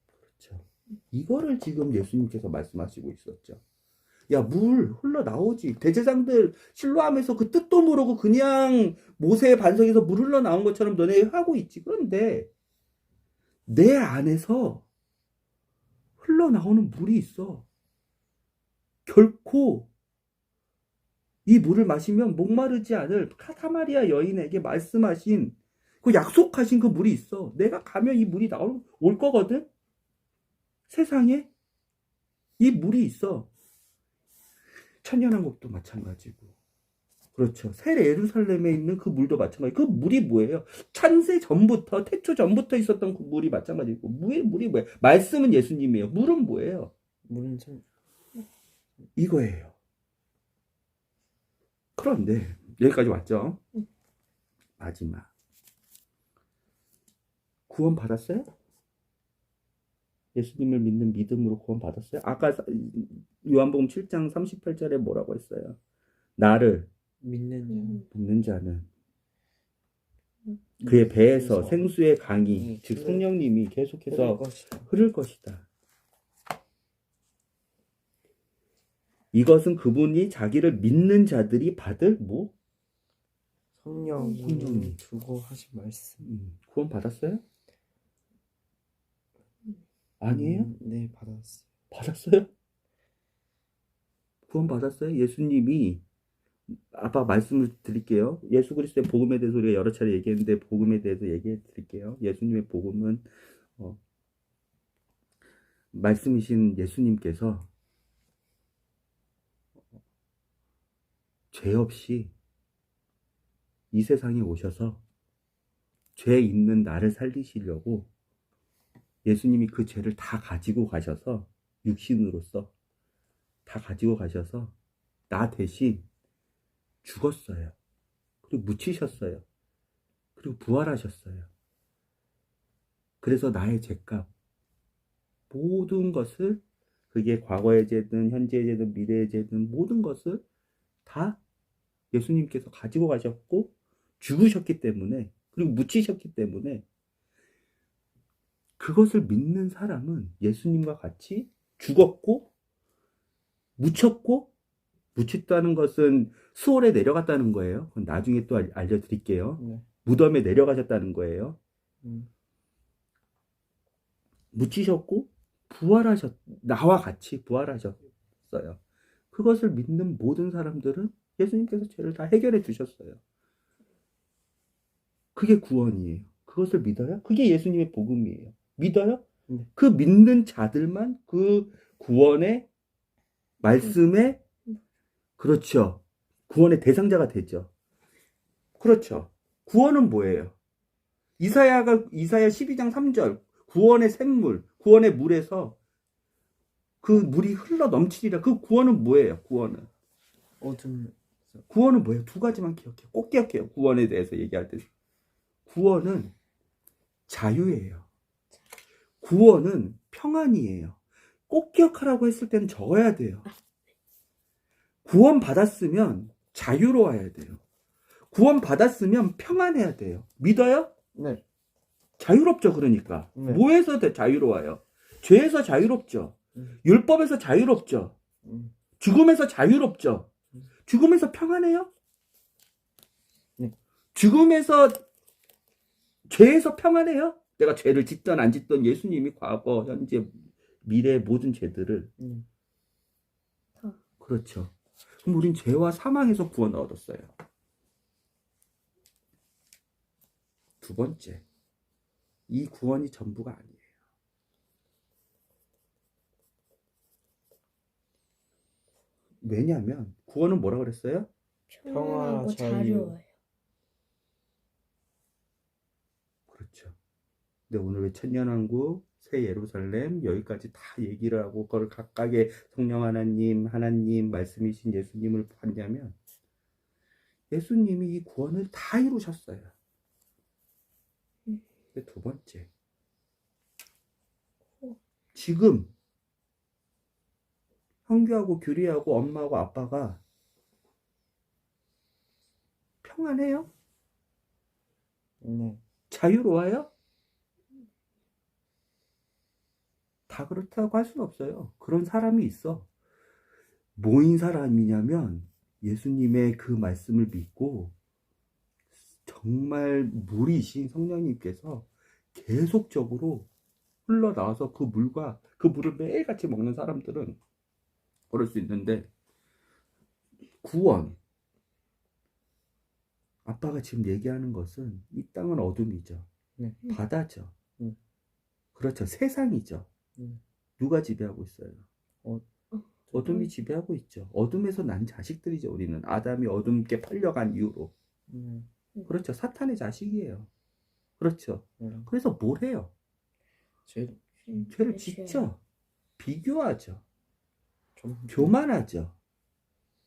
그렇죠. 이거를 지금 예수님께서 말씀하시고 있었죠. 야, 물 흘러나오지. 대제사장들 실로암에서 그 뜻도 모르고 그냥 모세의 반석에서 물 흘러나온 것처럼 너네 하고 있지. 그런데 내 안에서 흘러나오는 물이 있어. 결코 이 물을 마시면 목마르지 않을 사마리아 여인에게 말씀하신 그 약속하신 그 물이 있어. 내가 가면 이 물이 올 거거든. 세상에 이 물이 있어. 천년왕국도 마찬가지고. 그렇죠. 새 예루살렘에 있는 그 물도 마찬가지. 그 물이 뭐예요? 창세 전부터, 태초 전부터 있었던 그 물이 마찬가지고. 물이 뭐예요? 말씀은 예수님이에요. 물은 뭐예요? 물은 참 이거예요. 그런데 여기까지 왔죠? 마지막. 구원 받았어요? 예수님을 믿는 믿음으로 구원 받았어요? 아까 요한복음 7장 38절에 뭐라고 했어요? 나를 믿는 자는 그의 배에서 생수의 강이 즉 성령님이 계속해서 흐를 것이다. 이것은 그분이 자기를 믿는 자들이 받을 뭐? 성령이 두고 하신 말씀. 구원 받았어요? 아니에요? 네, 받았어요. 받았어요? 구원 받았어요? 예수님이 아빠 말씀을 드릴게요. 예수 그리스도의 복음에 대해서 우리가 여러 차례 얘기했는데 복음에 대해서 얘기해 드릴게요. 예수님의 복음은 말씀이신 예수님께서 죄 없이 이 세상에 오셔서 죄 있는 나를 살리시려고 예수님이 그 죄를 다 가지고 가셔서 육신으로서 다 가지고 가셔서 나 대신 죽었어요. 그리고 묻히셨어요. 그리고 부활하셨어요. 그래서 나의 죄값 모든 것을 그게 과거의 죄든 현재의 죄든 미래의 죄든 모든 것을 다 예수님께서 가지고 가셨고 죽으셨기 때문에 그리고 묻히셨기 때문에 그것을 믿는 사람은 예수님과 같이 죽었고 묻혔고 묻혔다는 것은 수월에 내려갔다는 거예요. 그건 나중에 또 알려드릴게요. 네. 무덤에 내려가셨다는 거예요. 묻히셨고 나와 같이 부활하셨어요. 그것을 믿는 모든 사람들은 예수님께서 죄를 다 해결해 주셨어요. 그게 구원이에요. 그것을 믿어요? 그게 예수님의 복음이에요. 믿어요? 그 믿는 자들만 그 구원의 말씀에 그렇죠. 구원의 대상자가 되죠. 그렇죠. 구원은 뭐예요? 이사야 12장 3절 구원의 샘물, 구원의 물에서 그 물이 흘러 넘치리라. 그 구원은 뭐예요? 구원은 뭐예요? 두 가지만 기억해요. 꼭 기억해요. 구원에 대해서 얘기할 때 구원은 자유예요. 구원은 평안이에요. 꼭 기억하라고 했을 때는 적어야 돼요. 구원 받았으면 자유로워야 돼요. 구원 받았으면 평안해야 돼요. 믿어요? 네. 자유롭죠. 그러니까 네. 뭐에서 자유로워요? 죄에서 자유롭죠. 율법에서 자유롭죠. 죽음에서 자유롭죠. 죽음에서 평안해요? 네. 죽음에서 죄에서 평안해요? 내가 죄를 짓던 안 짓던 예수님이 과거, 현재, 미래의 모든 죄들을 그렇죠. 그럼 우린 죄와 사망에서 구원을 얻었어요. 두 번째, 이 구원이 전부가 아니에요. 왜냐하면 구원은 뭐라 그랬어요? 평안하고 평화, 자유. 자유로워요. 그렇죠. 근데 오늘 왜 천년왕국, 새 예루살렘 여기까지 다 얘기를 하고 그걸 각각의 성령 하나님 말씀이신 예수님을 봤냐면 예수님이 이 구원을 다 이루셨어요. 근데 두 번째, 지금 형규하고 규리하고 엄마하고 아빠가 평안해요? 네. 자유로워요? 다 그렇다고 할 수는 없어요. 그런 사람이 있어. 뭐인 사람이냐면 예수님의 그 말씀을 믿고 정말 물이신 성령님께서 계속적으로 흘러나와서 그 물을 매일같이 먹는 사람들은 그럴 수 있는데, 구원, 아빠가 지금 얘기하는 것은 이 땅은 어둠이죠. 네. 바다죠. 그렇죠. 세상이죠. 누가 지배하고 있어요? 어둠이 지배하고 있죠. 어둠에서 난 자식들이죠. 우리는 아담이 어둠께 팔려간 이후로. 그렇죠. 사탄의 자식이에요. 그렇죠. 그래서 뭘 해요? 죄를 짓죠. 비교하죠. 교만하죠.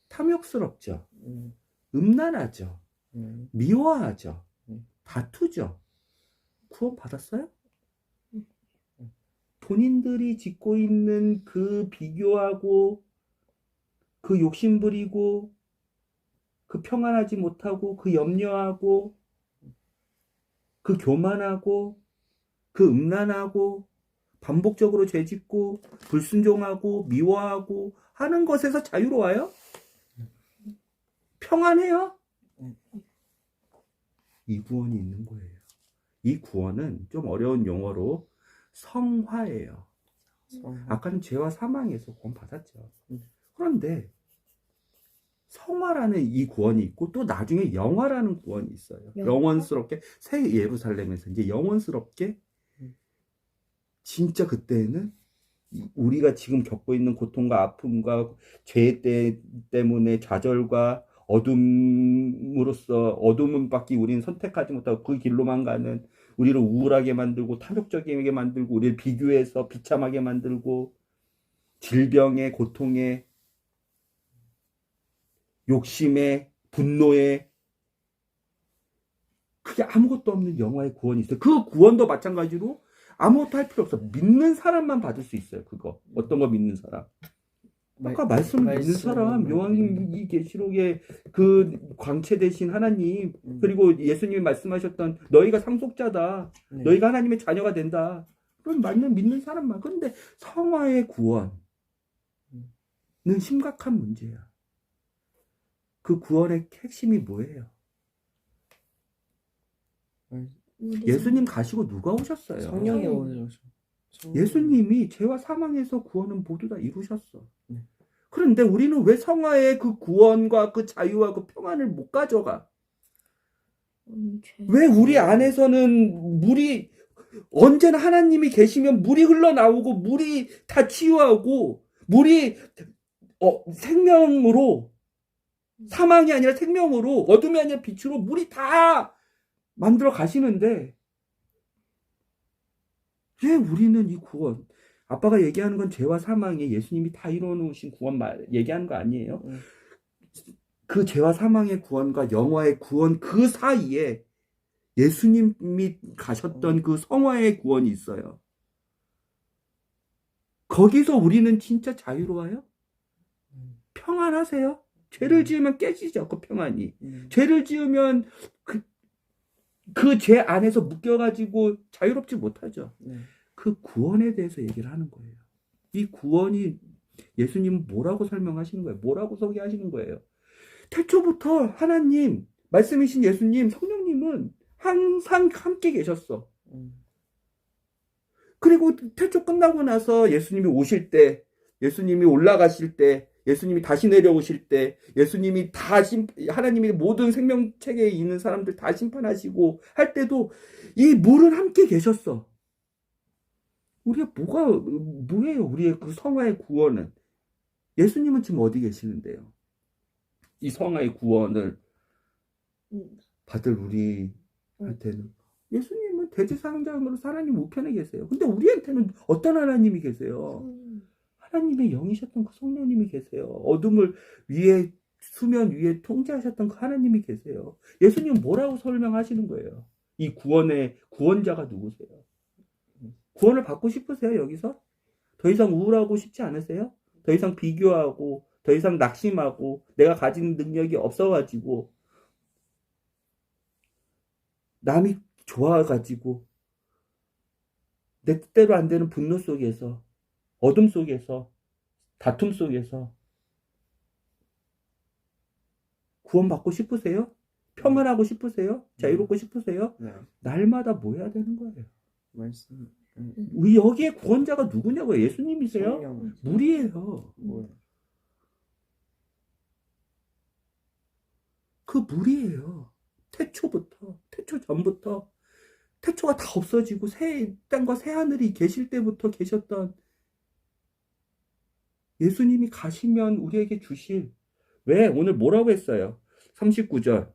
탐욕스럽죠. 음란하죠. 미워하죠. 다투죠. 구원 받았어요? 본인들이 짓고 있는 그 비교하고 그 욕심 부리고 그 평안하지 못하고 그 염려하고 그 교만하고 그 음란하고 반복적으로 죄짓고 불순종하고 미워하고 하는 것에서 자유로워요? 평안해요? 이 구원이 있는 거예요. 이 구원은 좀 어려운 용어로 성화예요. 아까는 죄와 사망에서 구원 받았죠. 그런데 성화라는 이 구원이 있고 또 나중에 영화라는 구원이 있어요. 영원스럽게 새 예루살렘에서 이제 영원스럽게 진짜 그때는 우리가 지금 겪고 있는 고통과 아픔과 죄 때문에 좌절과 어둠으로서 어둠밖에 우리는 선택하지 못하고 그 길로만 가는, 우리를 우울하게 만들고 탐욕적이게 만들고 우리를 비교해서 비참하게 만들고 질병에 고통에 욕심에 분노에 그게 아무것도 없는 영화의 구원이 있어요. 그 구원도 마찬가지로 아무것도 할 필요 없어. 믿는 사람만 받을 수 있어요. 그거 어떤 거 믿는 사람. 아까 말씀을 믿는 사람, 요한님 이 계시록의 그 광채 되신 하나님, 그리고 예수님이 말씀하셨던 너희가 상속자다, 너희가 하나님의 자녀가 된다, 그런 말을 믿는 사람만. 그런데 성화의 구원은 심각한 문제야. 그 구원의 핵심이 뭐예요? 예수님 가시고 누가 오셨어요? 성령이 오셔. 예수님이 죄와 사망에서 구원은 모두 다 이루셨어. 그런데 우리는 왜 성화의 그 구원과 그 자유와 그 평안을 못 가져가? 왜 우리 안에서는 물이 언제나 하나님이 계시면 물이 흘러나오고 물이 다 치유하고 물이 생명으로 사망이 아니라 생명으로, 어둠이 아니라 빛으로 물이 다 만들어 가시는데 왜 우리는 이 구원, 아빠가 얘기하는 건 죄와 사망에 예수님이 다 이뤄놓으신 구원 얘기하는 거 아니에요? 그 죄와 사망의 구원과 영화의 구원 그 사이에 예수님이 가셨던 그 성화의 구원이 있어요. 거기서 우리는 진짜 자유로워요? 평안하세요? 죄를 지으면 깨지죠, 그 평안이. 죄를 지으면 그 죄 안에서 묶여가지고 자유롭지 못하죠. 그 구원에 대해서 얘기를 하는 거예요. 이 구원이 예수님은 뭐라고 설명하시는 거예요? 뭐라고 소개하시는 거예요? 태초부터 하나님, 말씀이신 예수님, 성령님은 항상 함께 계셨어. 그리고 태초 끝나고 나서 예수님이 오실 때, 예수님이 올라가실 때, 예수님이 다시 내려오실 때, 예수님이 하나님이 모든 생명체계에 있는 사람들 다 심판하시고 할 때도 이 물은 함께 계셨어. 우리가 뭐예요? 우리의 그 성화의 구원은. 예수님은 지금 어디 계시는데요? 이 성화의 구원을 받을 우리한테는 예수님은 대제사장으로 하나님 우편에 계세요. 근데 우리한테는 어떤 하나님이 계세요? 하나님의 영이셨던 그 성령님이 계세요. 어둠을 수면 위에 통제하셨던 그 하나님이 계세요. 예수님은 뭐라고 설명하시는 거예요? 이 구원의 구원자가 누구세요? 구원을 받고 싶으세요, 여기서? 더 이상 우울하고 싶지 않으세요? 더 이상 비교하고, 더 이상 낙심하고, 내가 가진 능력이 없어가지고, 남이 좋아가지고, 내 뜻대로 안 되는 분노 속에서, 어둠 속에서, 다툼 속에서, 구원받고 싶으세요? 평안하고 싶으세요? 자유롭고 싶으세요? 네. 날마다 뭐 해야 되는 거예요? 말씀. 우리 여기에 구원자가 누구냐고요? 예수님이세요? 성령. 물이에요. 그 물이에요. 태초 전부터, 태초가 다 없어지고 새 땅과 새 하늘이 계실 때부터 계셨던 예수님이 가시면 우리에게 주실, 왜? 오늘 뭐라고 했어요? 39절.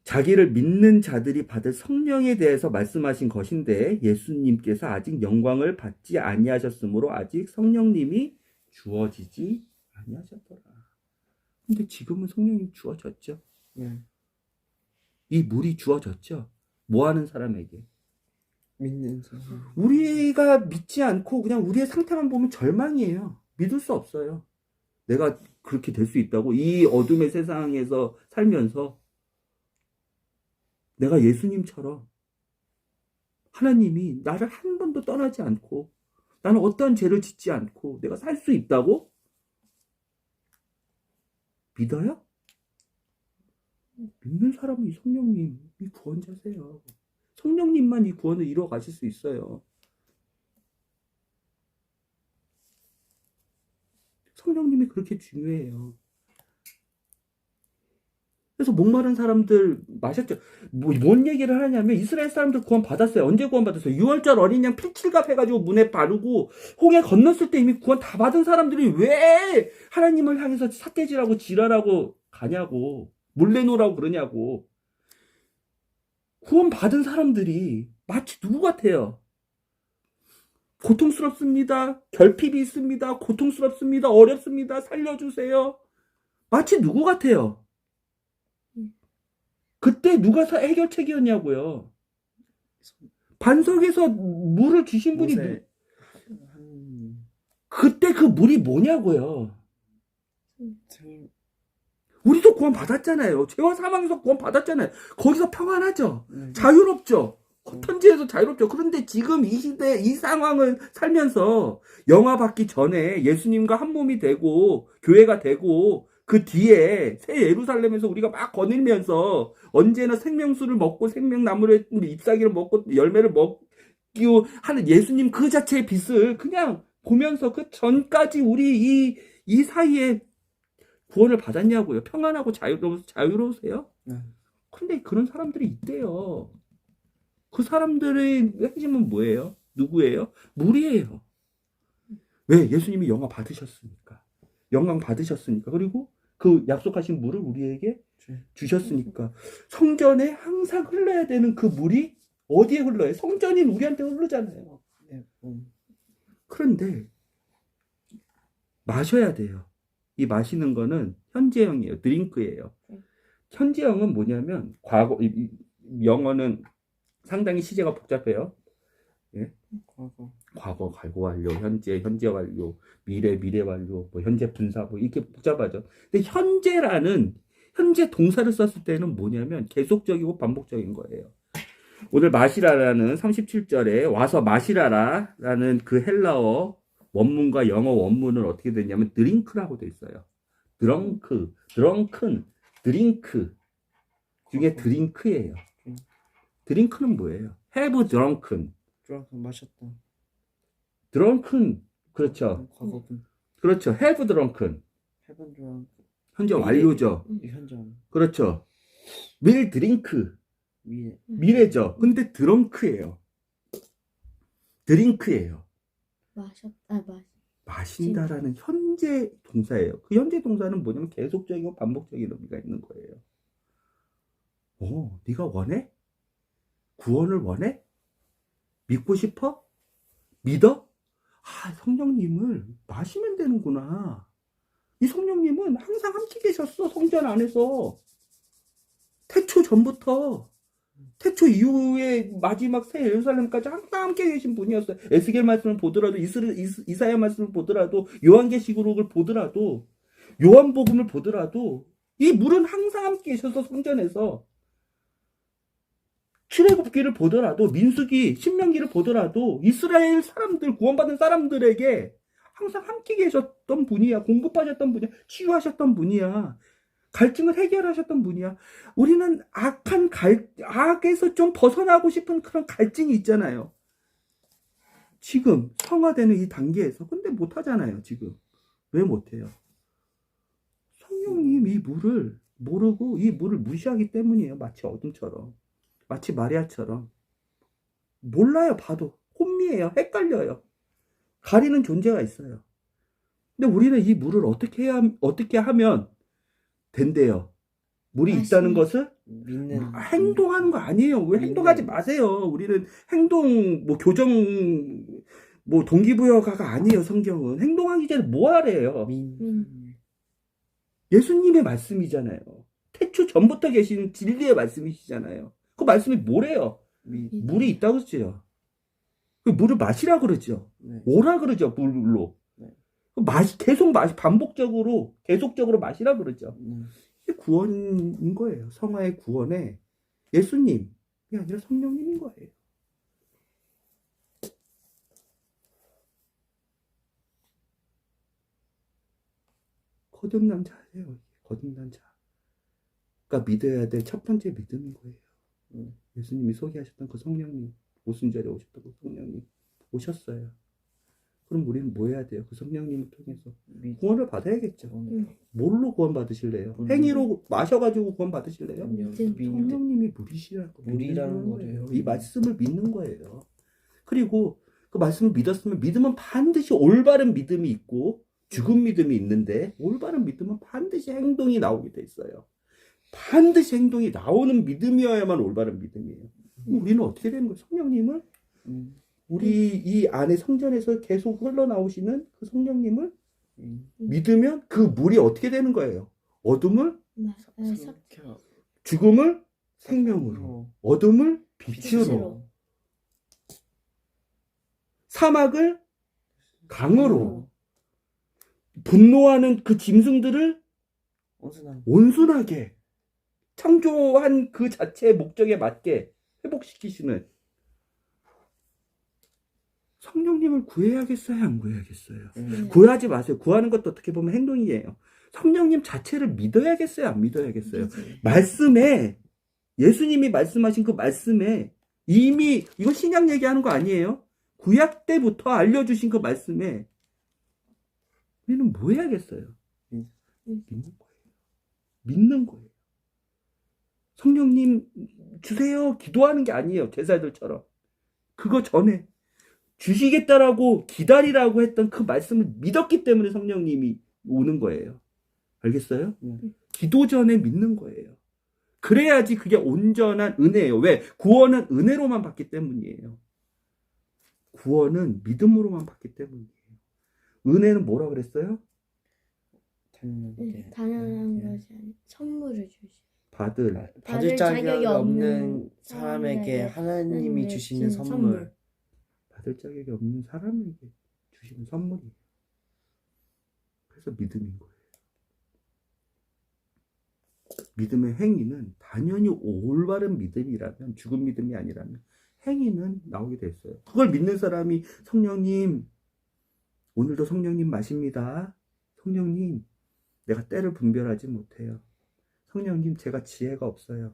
자기를 믿는 자들이 받을 성령에 대해서 말씀하신 것인데 예수님께서 아직 영광을 받지 아니하셨으므로 아직 성령님이 주어지지 아니하셨더라. 근데 지금은 성령님이 주어졌죠. 이 물이 주어졌죠. 뭐 하는 사람에게? 믿는 사람. 우리가 믿지 않고 그냥 우리의 상태만 보면 절망이에요. 믿을 수 없어요. 내가 그렇게 될 수 있다고? 이 어둠의 세상에서 살면서 내가 예수님처럼 하나님이 나를 한 번도 떠나지 않고 나는 어떠한 죄를 짓지 않고 내가 살 수 있다고? 믿어요? 믿는 사람은 이 성령님, 이 구원자세요. 성령님만 이 구원을 이루어 가실 수 있어요. 성령님이 그렇게 중요해요. 그래서 목마른 사람들 마셨죠. 뭔 얘기를 하냐면 이스라엘 사람들 구원 받았어요. 언제 구원 받았어요? 6월절 어린 양 피칠갑 해가지고 문에 바르고 홍해 건넜을 때 이미 구원 다 받은 사람들이 왜 하나님을 향해서 삿대질하고 지랄하고 가냐고, 몰래 노라고 그러냐고. 구원 받은 사람들이 마치 누구 같아요? 고통스럽습니다. 결핍이 있습니다. 고통스럽습니다. 어렵습니다. 살려주세요. 마치 누구 같아요? 그때 누가 해결책이었냐고요. 반석에서 물을 주신 분이 그때 그 물이 뭐냐고요. 우리도 구원 받았잖아요. 죄와 사망에서 구원 받았잖아요. 거기서 평안하죠. 자유롭죠. 코턴지에서 자유롭죠. 그런데 지금 이 시대 이 상황을 살면서 영화 받기 전에 예수님과 한 몸이 되고 교회가 되고 그 뒤에 새 예루살렘에서 우리가 막 거닐면서 언제나 생명수를 먹고 생명나무를 잎사귀를 먹고 열매를 먹기로 하는 예수님 그 자체의 빛을 그냥 보면서 그 전까지 우리 이 사이에 구원을 받았냐고요. 평안하고 자유로우세요? 근데 그런 사람들이 있대요. 그 사람들의 핵심은 뭐예요? 누구예요? 물이에요. 왜? 예수님이 영광 받으셨으니까. 그리고 그 약속하신 물을 우리에게 주- 주셨으니까 성전에 항상 흘러야 되는 그 물이 어디에 흘러요? 성전인 우리한테 흐르잖아요. 네, 그런데 마셔야 돼요. 이 마시는 거는 현재형이에요. 드링크예요. 현재형은 뭐냐면 과거 영어는 상당히 시제가 복잡해요. 과거 완료, 현재 완료, 미래 완료, 뭐 현재 분사 뭐 이렇게 복잡하죠. 근데 현재 동사를 썼을 때는 뭐냐면 계속적이고 반복적인 거예요. 오늘 마시라라는 37절에 와서 마시라라는 그 헬라어 원문과 영어 원문은 어떻게 되냐면 드링크라고 돼 있어요. 드링크 중에 드링크예요. 드링크는 뭐예요? have drunken. 마셨다. drunken 그렇죠. 과거분. 그렇죠. have drunken. 해본 드렁. 현재 완료죠. 현장. 그렇죠. will drink. 위에. 미래죠. 근데 드렁크예요. 드링크예요. 마신다라는 현재 동사예요. 그 현재 동사는 뭐냐면 계속적이고 반복적인 의미가 있는 거예요. 네가 원해? 구원을 원해? 믿고 싶어? 믿어? 성령님을 마시면 되는구나. 이 성령님은 항상 함께 계셨어. 성전 안에서. 태초 전부터. 태초 이후에 마지막 새 예루살렘까지 항상 함께 계신 분이었어요. 에스겔 말씀을 보더라도 이사야 말씀을 보더라도 요한계시록을 보더라도 요한복음을 보더라도 이 물은 항상 함께 계셔서 성전에서 출애굽기를 보더라도 민수기 신명기를 보더라도 이스라엘 사람들 구원받은 사람들에게 항상 함께 계셨던 분이야. 공급하셨던 분이야. 치유하셨던 분이야. 갈증을 해결하셨던 분이야. 우리는 악에서 좀 벗어나고 싶은 그런 갈증이 있잖아요. 지금 성화되는 이 단계에서. 근데 못하잖아요, 지금. 왜 못해요? 성령님 이 물을 모르고 이 물을 무시하기 때문이에요. 마치 어둠처럼. 마치 마리아처럼. 몰라요, 봐도. 혼미해요. 헷갈려요. 가리는 존재가 있어요. 근데 우리는 이 물을 어떻게 하면 된대요. 물이 있다는 것을 믿는. 행동하는 거 아니에요. 왜 행동하지 마세요. 우리는 행동, 교정, 동기부여가 아니에요. 성경은. 행동하기 전에 뭐 하래요? 예수님의 말씀이잖아요. 태초 전부터 계신 진리의 말씀이시잖아요. 그 말씀이 뭐래요? 물이 있다고 그러죠. 그 물을 마시라 그러죠. 네. 오라 그러죠. 물로. 네. 반복적으로, 계속적으로 마시라 그러죠. 이게 구원인 거예요. 성화의 구원에 예수님이 아니라 성령님인 거예요. 거듭난 자예요. 거듭난 자. 그러니까 믿어야 될 첫 번째 믿음인 거예요. 예수님이 소개하셨던 그 성령님, 오순절에 오셨던 그 성령님 오셨어요. 그럼 우리는 뭐 해야 돼요? 그 성령님을 통해서 구원을 받아야겠죠. 뭘로 구원 받으실래요? 행위로 마셔가지고 구원 받으실래요? 성령님이 물이라는 거예요. 이 말씀을 믿는 거예요. 그리고 그 말씀을 믿었으면 믿음은 반드시 올바른 믿음이 있고 죽은 믿음이 있는데 올바른 믿음은 반드시 행동이 나오게 돼 있어요. 반드시 행동이 나오는 믿음이어야만 올바른 믿음이에요. 우리는 어떻게 되는 거예요? 성령님을 우리 이 안에 성전에서 계속 흘러나오시는 그 성령님을 믿으면 그 물이 어떻게 되는 거예요? 어둠을 죽음을 생명으로, 어둠을 빛으로, 사막을 강으로, 분노하는 그 짐승들을 온순하게 창조한 그 자체의 목적에 맞게 회복시키시는 성령님을 구해야겠어요? 안 구해야겠어요? 구하지 마세요. 구하는 것도 어떻게 보면 행동이에요. 성령님 자체를 믿어야겠어요? 안 믿어야겠어요? 말씀에, 예수님이 말씀하신 그 말씀에 이미, 이거 신약 얘기하는 거 아니에요? 구약 때부터 알려주신 그 말씀에 우리는 뭐 해야겠어요? 믿는 거예요. 믿는 거예요. 성령님 주세요. 기도하는 게 아니에요. 제사들처럼. 그거 전에 주시겠다라고 기다리라고 했던 그 말씀을 믿었기 때문에 성령님이 오는 거예요. 알겠어요? 네. 기도 전에 믿는 거예요. 그래야지 그게 온전한 은혜예요. 왜? 구원은 은혜로만 받기 때문이에요. 구원은 믿음으로만 받기 때문이에요. 은혜는 뭐라 그랬어요? 당연한 것이 아니라 선물을 주시. 받을 자격이 없는 사람에게 하나님이 하나님의 주시는 주신 선물. 받을 자격이 없는 사람에게 주시는 선물이에요. 그래서 믿음인 거예요. 믿음의 행위는 당연히 올바른 믿음이라면, 죽은 믿음이 아니라면 행위는 나오게 됐어요. 그걸 믿는 사람이 성령님, 오늘도 성령님 마십니다. 성령님, 내가 때를 분별하지 못해요. 성령님, 제가 지혜가 없어요.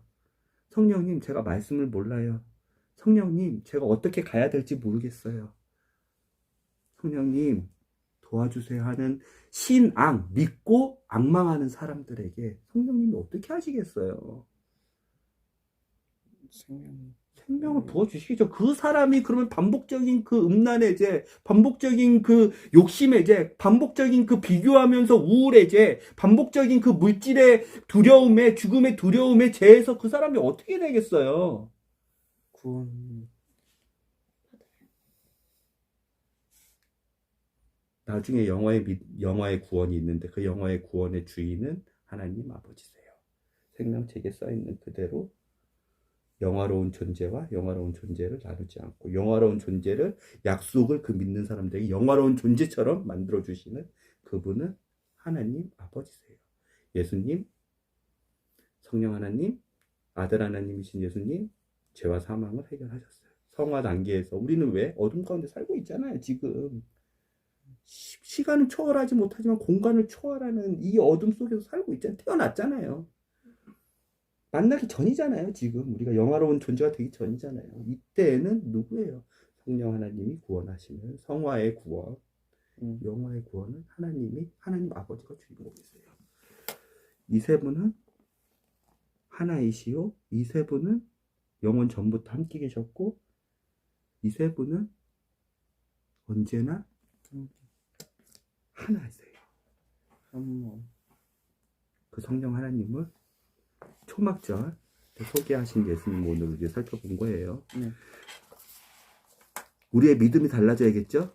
성령님, 제가 말씀을 몰라요. 성령님, 제가 어떻게 가야 될지 모르겠어요. 성령님, 도와주세요 하는 신앙, 믿고 앙망하는 사람들에게 성령님이 어떻게 하시겠어요? 생명을 부어주시겠죠. 그 사람이 그러면 반복적인 그 음란의 죄, 반복적인 그 욕심의 죄, 반복적인 그 비교하면서 우울의 죄, 반복적인 그 물질의 두려움에, 죽음의 두려움의 죄에서 그 사람이 어떻게 되겠어요? 구원. 나중에 영화의 구원이 있는데 그 영화의 구원의 주인은 하나님 아버지세요. 생명책에 써있는 그대로 영화로운 존재와 영화로운 존재를 나누지 않고 영화로운 존재를 약속을 그 믿는 사람들에게 영화로운 존재처럼 만들어주시는 그분은 하나님 아버지세요. 예수님, 성령 하나님, 아들 하나님이신 예수님, 죄와 사망을 해결하셨어요. 성화 단계에서 우리는 왜? 어둠 가운데 살고 있잖아요, 지금. 시간을 초월하지 못하지만 공간을 초월하는 이 어둠 속에서 살고 있잖아요. 태어났잖아요. 만나기 전이잖아요. 지금 우리가 영화로운 존재가 되기 전이잖아요. 이때에는 누구예요? 성령 하나님이 구원하시는 성화의 구원, 영화의 구원은 하나님 아버지가 주인공이세요. 이 세 분은 하나이시요. 이 세 분은 영원 전부터 함께 계셨고 이 세 분은 언제나 하나이세요. 그 성령 하나님을 초막절 소개하신 예수님 오늘 이제 살펴본 거예요. 우리의 믿음이 달라져야겠죠?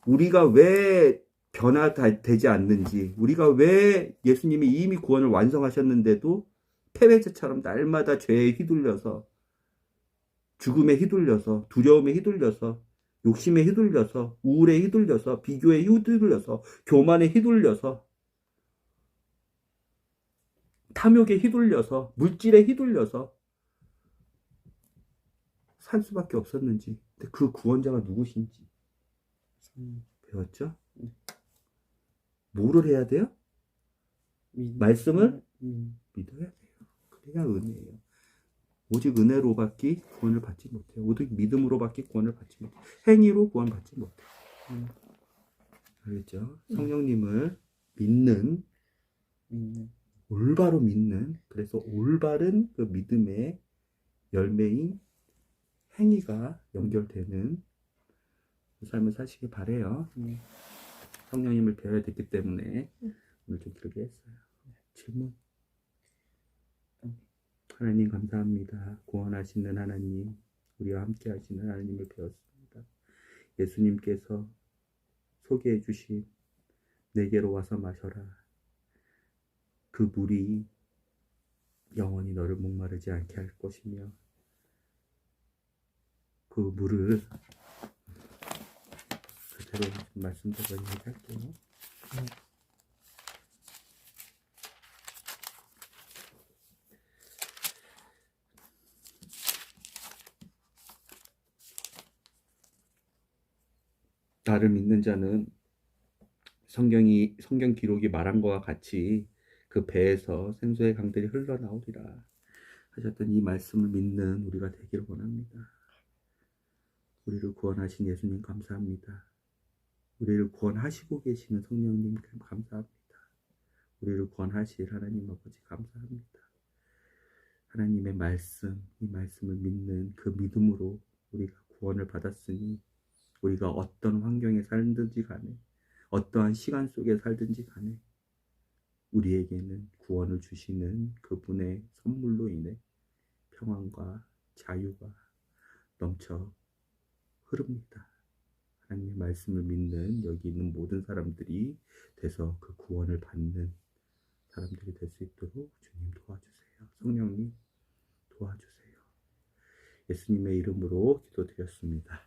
우리가 왜 변화되지 않는지, 우리가 왜 예수님이 이미 구원을 완성하셨는데도 패배자처럼 날마다 죄에 휘둘려서, 죽음에 휘둘려서, 두려움에 휘둘려서, 욕심에 휘둘려서, 우울에 휘둘려서, 비교에 휘둘려서, 교만에 휘둘려서, 탐욕에 휘둘려서, 물질에 휘둘려서 살 수밖에 없었는지, 근데 그 구원자가 누구신지 배웠죠? 뭐를 해야 돼요? 말씀을 믿어야 돼요. 그래야 은혜예요. 오직 은혜로밖에 구원을 받지 못해요. 오직 믿음으로밖에 구원을 받지 못해요. 행위로 구원 받지 못해요. 알겠죠? 성령님을 믿는, 올바로 믿는, 그래서 올바른 그 믿음의 열매인 행위가 연결되는 그 삶을 사시길 바래요. 성령님을 배워야 됐기 때문에 오늘 좀 길게 했어요. 질문. 하나님 감사합니다. 구원하시는 하나님, 우리와 함께 하시는 하나님을 배웠습니다. 예수님께서 소개해 주신 내게로 와서 마셔라. 그 물이 영원히 너를 목마르지 않게 할 것이며 그 물을 그대로 말씀대로 얘기할게요. 나를 믿는 자는 성경 기록이 말한 것과 같이 그 배에서 생수의 강들이 흘러나오리라 하셨던 이 말씀을 믿는 우리가 되기를 원합니다. 우리를 구원하신 예수님 감사합니다. 우리를 구원하시고 계시는 성령님 감사합니다. 우리를 구원하실 하나님 아버지 감사합니다. 하나님의 말씀, 이 말씀을 믿는 그 믿음으로 우리가 구원을 받았으니 우리가 어떤 환경에 살든지 간에 어떠한 시간 속에 살든지 간에 우리에게는 구원을 주시는 그분의 선물로 인해 평안과 자유가 넘쳐 흐릅니다. 하나님의 말씀을 믿는 여기 있는 모든 사람들이 돼서 그 구원을 받는 사람들이 될 수 있도록 주님 도와주세요. 성령님 도와주세요. 예수님의 이름으로 기도드렸습니다.